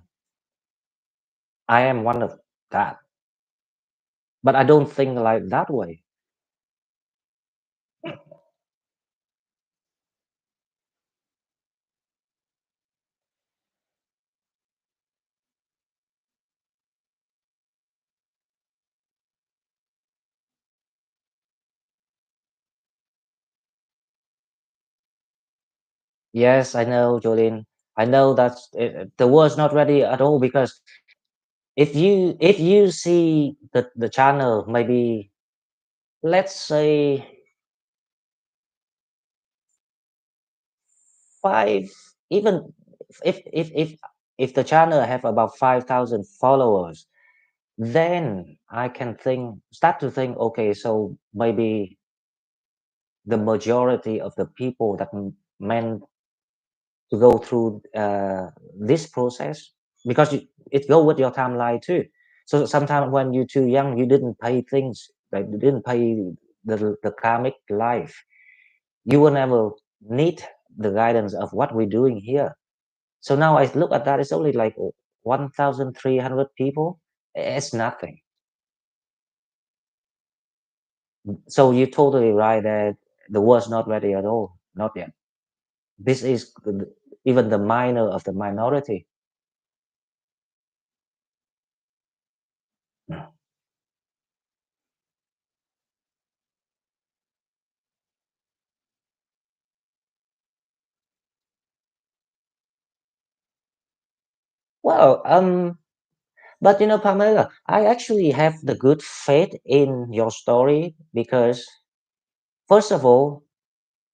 I am one of that, but I don't think like that way. Yes, I know, Jolene. I know that the world's not ready at all because if you see the channel, maybe let's say five, even if the channel have about 5,000 followers, then I can start to think, okay, so maybe the majority of the people that meant to go through this process because it go with your timeline too. So sometimes when you're too young, you didn't pay things, like you didn't pay the karmic life. You will never need the guidance of what we're doing here. So now I look at that, it's only like 1,300 people. It's nothing. So you're totally right that the world's not ready at all. Not yet. This is even the minor of the minority. Well, but Pamela, I actually have the good faith in your story because, first of all,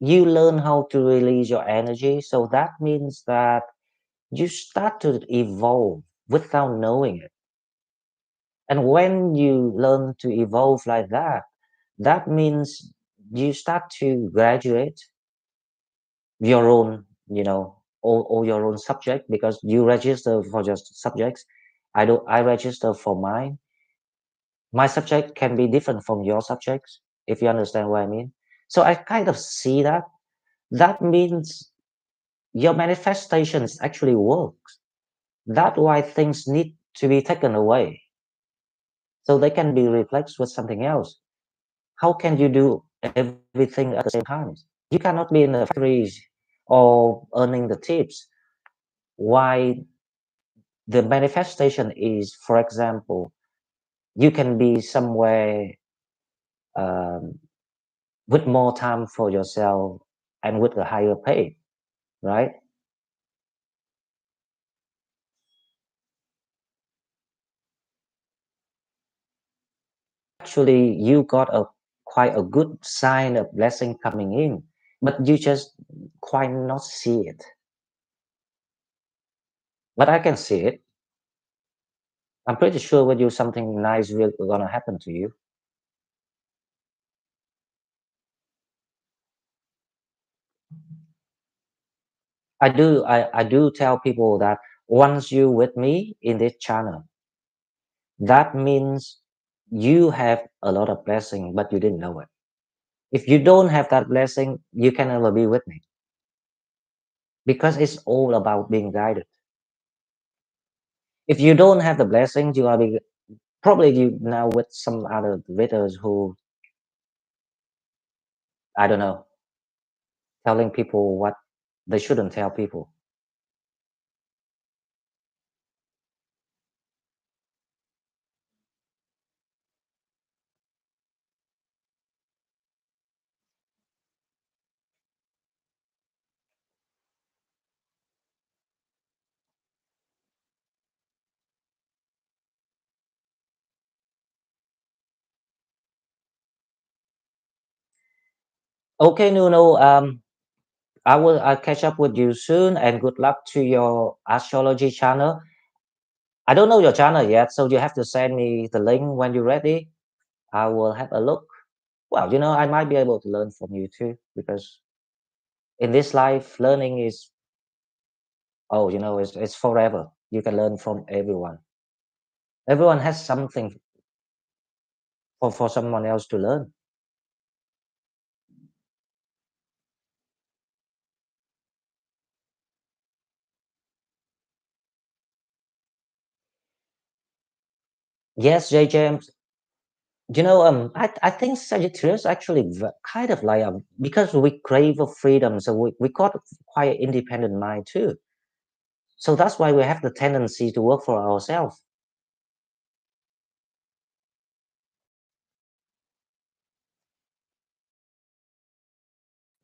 you learn how to release your energy. So that means that you start to evolve without knowing it. And when you learn to evolve like that, that means you start to graduate your own, all your own subject because you register for your subjects. I register for mine. My subject can be different from your subjects, if you understand what I mean. So I kind of see that. That means your manifestations actually works. That's why things need to be taken away so they can be replaced with something else. How can you do everything at the same time? You cannot be in the factories or earning the tips. Why the manifestation is, for example, you can be somewhere um, with more time for yourself and with a higher pay, right? Actually, you got a quite a good sign of blessing coming in, but you just quite not see it. But I can see it. I'm pretty sure with you something nice will gonna happen to you. I do tell people that once you with me in this channel, that means you have a lot of blessing, but you didn't know it. If you don't have that blessing, you can never be with me because it's all about being guided. If you don't have the blessing, you are be, probably you now with some other readers who I don't know, telling people what they shouldn't tell people. Okay, Nuno. I'll catch up with you soon, and good luck to your astrology channel. I don't know your channel yet, so you have to send me the link when you're ready. I will have a look. Well, I might be able to learn from you too, because in this life, learning is, oh, it's forever. You can learn from everyone. Everyone has something for someone else to learn. Yes, J James. I think Sagittarius actually kind of like because we crave for freedom, so we got quite independent mind too. So that's why we have the tendency to work for ourselves.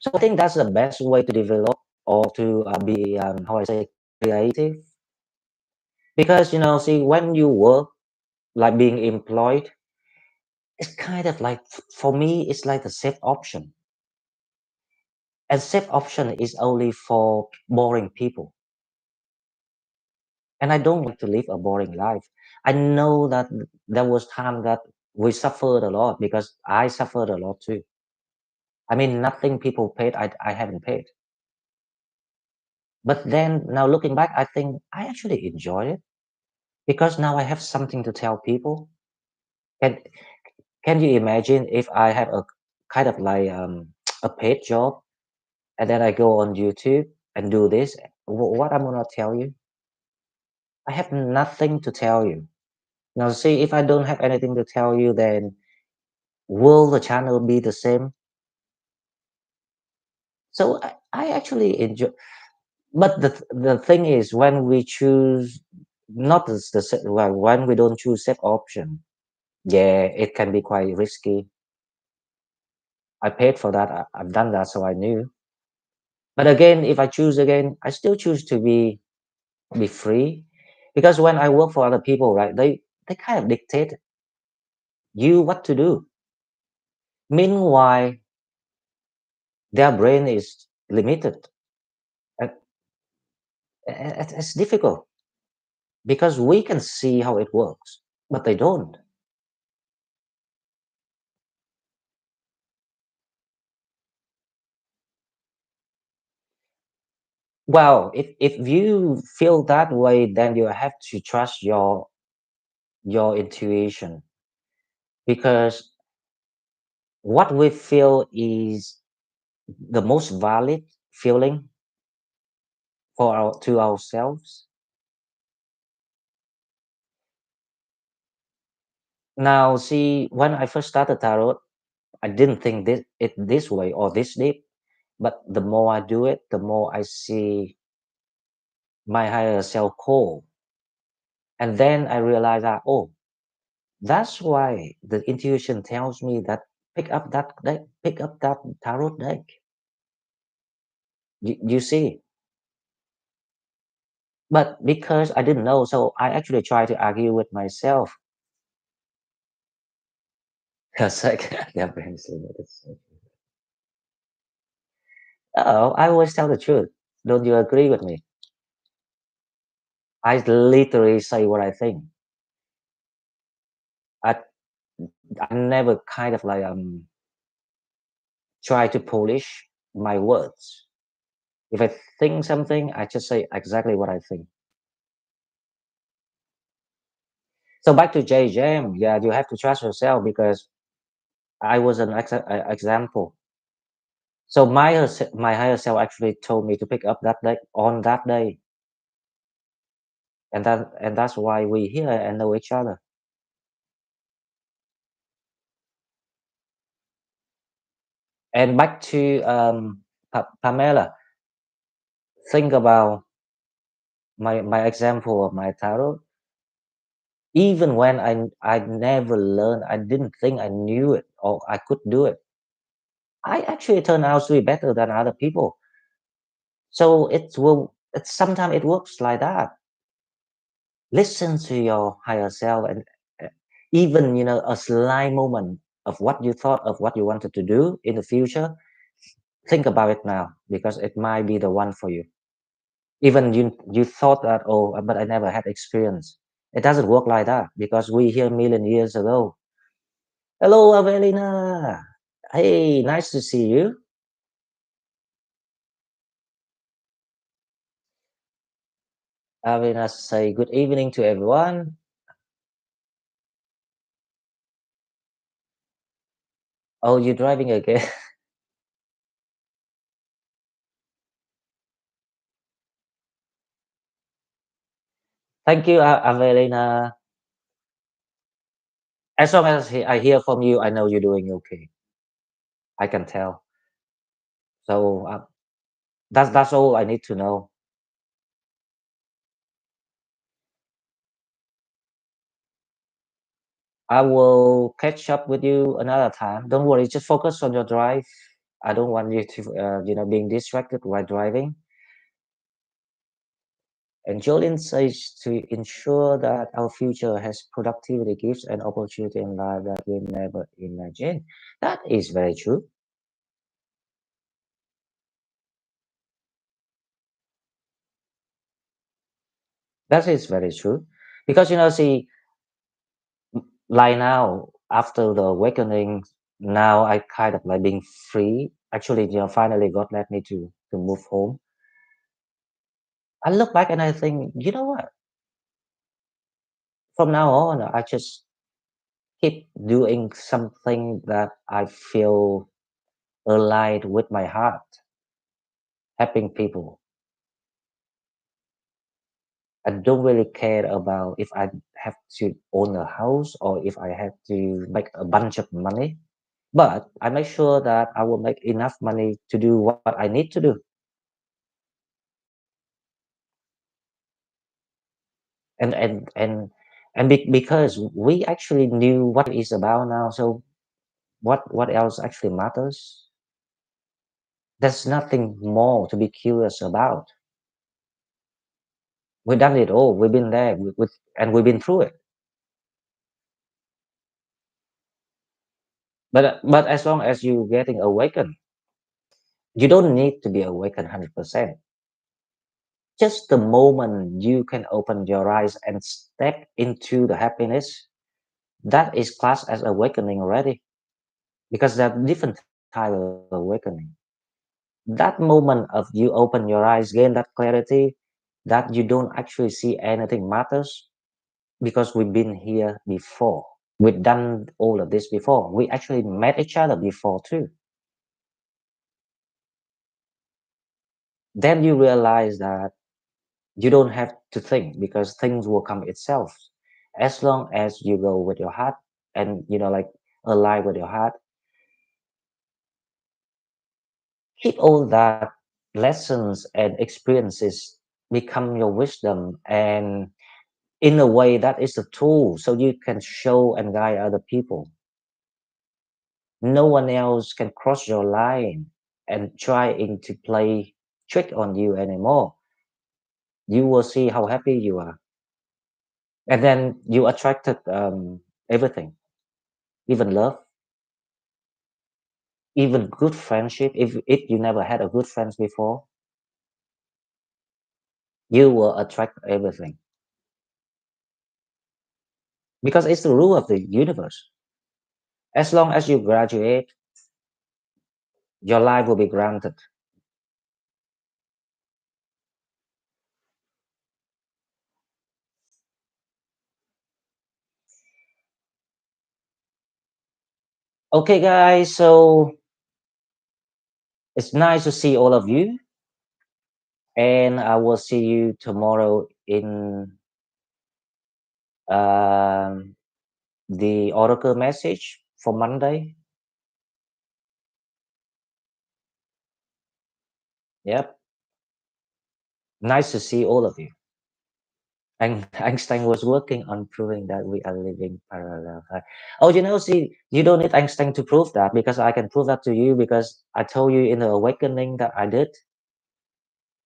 So I think that's the best way to develop or to be how I say creative. Because see, when you work like being employed, it's kind of like for me, it's like the safe option. And safe option is only for boring people. And I don't want to live a boring life. I know that there was time that we suffered a lot because I suffered a lot too. I mean, nothing people paid, I haven't paid. But then now looking back, I think I actually enjoyed it because now I have something to tell people. Can can you imagine if I have a kind of like a paid job and then I go on YouTube and do this? What I'm gonna tell you? I have nothing to tell you. Now, see, if I don't have anything to tell you, then will the channel be the same? So I actually enjoy, but the thing is, when we choose not well, when we don't choose safe option, yeah, it can be quite risky. I paid for that. I've done that, so I knew. But again, if I choose again, I still choose to be free, Because when I work for other people, right, they kind of dictate you what to do. Meanwhile, their brain is limited. And it's difficult because we can see how it works, but they don't. Well, if you feel that way, then you have to trust your intuition, because what we feel is the most valid feeling for to ourselves. Now, see, when I first started tarot, I didn't think this way or this deep. But the more I do it, the more I see my higher self call, and then I realize that, oh, that's why the intuition tells me that pick up that deck, pick up that tarot deck. You see, but because I didn't know, so I actually try to argue with myself. Because like, yeah, brain is limited. Oh, I always tell the truth. Don't you agree with me? I literally say what I think. I I never kind of like try to polish my words. If I think something, I just say exactly what I think. So back to J Jam, yeah, you have to trust yourself because I was an example. So my higher self actually told me to pick up that day on that day, and that's why we here and know each other. And back to Pamela, think about my example of my tarot. Even when I never learned, I didn't think I knew it or I could do it. I actually turned out to be better than other people. So it sometimes it works like that. Listen to your higher self, and uh, even a slight moment of what you thought of what you wanted to do in the future, think about it now because it might be the one for you. Even you thought that, oh, but I never had experience. It doesn't work like that because we here million years ago. Hello, Avelina. Hey, nice to see you. Avelina say good evening to everyone. Oh, you're driving again. Thank you, Avelina. As long as I hear from you, I know you're doing okay. I can tell. So that's all I need to know. I will catch up with you another time. Don't worry, just focus on your drive. I don't want you to, being distracted while driving. And Jolene says to ensure that our future has productivity, gifts, and opportunity in life that we never imagined. That is very true. That is very true. Because, see, like now, after the awakening, now I kind of like being free. Actually, finally God led me to move home. I look back and I think, you know what? From now on, I just keep doing something that I feel aligned with my heart, helping people. I don't really care about if I have to own a house or if I have to make a bunch of money, but I make sure that I will make enough money to do what I need to do. And because we actually knew what it's about now, so what else actually matters? There's nothing more to be curious about. We've done it all. We've been there and we've been through it. But as long as you're getting awakened, you don't need to be awakened 100%. Just the moment you can open your eyes and step into the happiness, that is classed as awakening already. Because there are different type of awakening. That moment of you open your eyes, gain that clarity, that you don't actually see anything matters because we've been here before. We've done all of this before. We actually met each other before too. Then you realize that you don't have to think because things will come itself as long as you go with your heart and like align with your heart. Keep all that lessons and experiences become your wisdom, and in a way that is a tool so you can show and guide other people. No one else can cross your line and trying to play trick on you anymore. You will see how happy you are, and then you attracted everything, even love, even good friendship. If you never had a good friends before, you will attract everything because it's the rule of the universe. As long as you graduate, your life will be granted. Okay, guys, so it's nice to see all of you, and I will see you tomorrow in um, the oracle message for Monday. Yep, nice to see all of you. And Einstein was working on proving that we are living parallel. Oh, see, you don't need Einstein to prove that because I can prove that to you because I told you in the awakening that I did.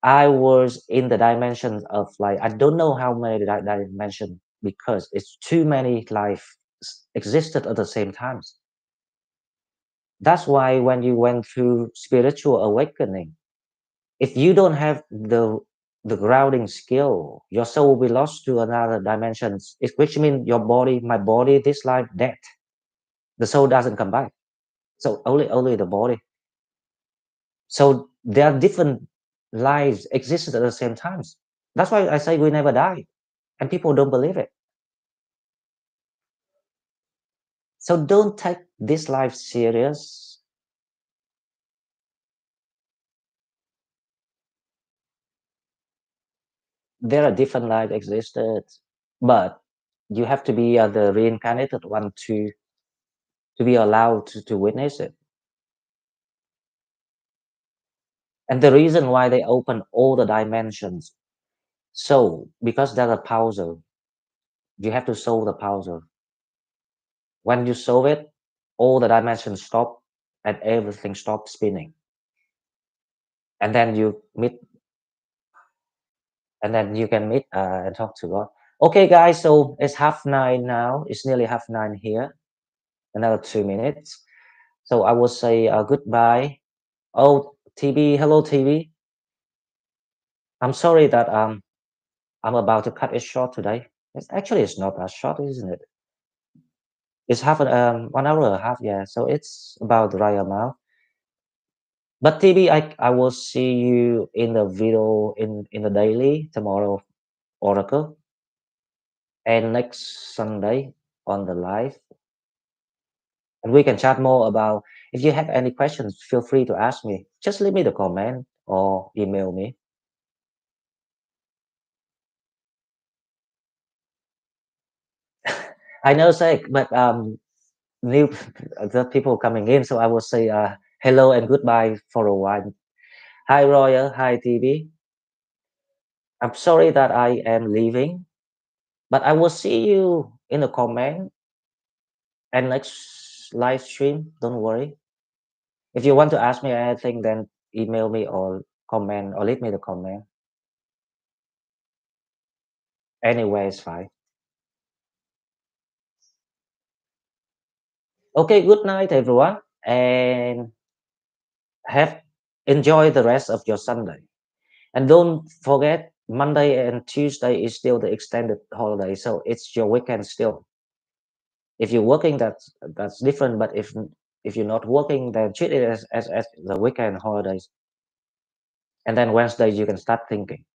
I was in the dimensions of like I don't know how many dimension because it's too many life existed at the same times. That's why when you went through spiritual awakening, if you don't have the grounding skill, your soul will be lost to another dimensions. Which means your body, my body, this life, death. The soul doesn't come back. So only the body. So there are different lives existed at the same times. That's why I say we never die, and people don't believe it. So don't take this life serious. There are different lives existed, but you have to be the reincarnated one to be allowed to witness it. And the reason why they open all the dimensions, so because there's a puzzle, you have to solve the puzzle. When you solve it, all the dimensions stop and everything stops spinning. And then you meet, and then you can meet and talk to God. Okay, guys, so it's 9:30 now. It's nearly 9:30 here. Another 2 minutes. So I will say goodbye. Oh, TB, hello, TB. I'm sorry that I'm about to cut it short today. It's not that short, isn't it? It's 1 hour and a half, yeah. So it's about the right amount. But TB, I will see you in the video in the daily tomorrow Oracle and next Sunday on the live. And we can chat more about if you have any questions, feel free to ask me. Just leave me the comment or email me. I know sake, but new the people coming in, so I will say hello and goodbye for a while. Hi Royal, hi TV. I'm sorry that I am leaving, but I will see you in the comment and next live stream. Don't worry. If you want to ask me anything, then email me or comment or leave me the comment. Anywhere is fine. Okay, good night, everyone, and have enjoy the rest of your Sunday. And don't forget, Monday and Tuesday is still the extended holiday, so it's your weekend still. If you're working, that's different. But if you're not working, then treat it as the weekend holidays. And then Wednesday you can start thinking.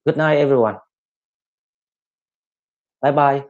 Good night, everyone. Bye bye.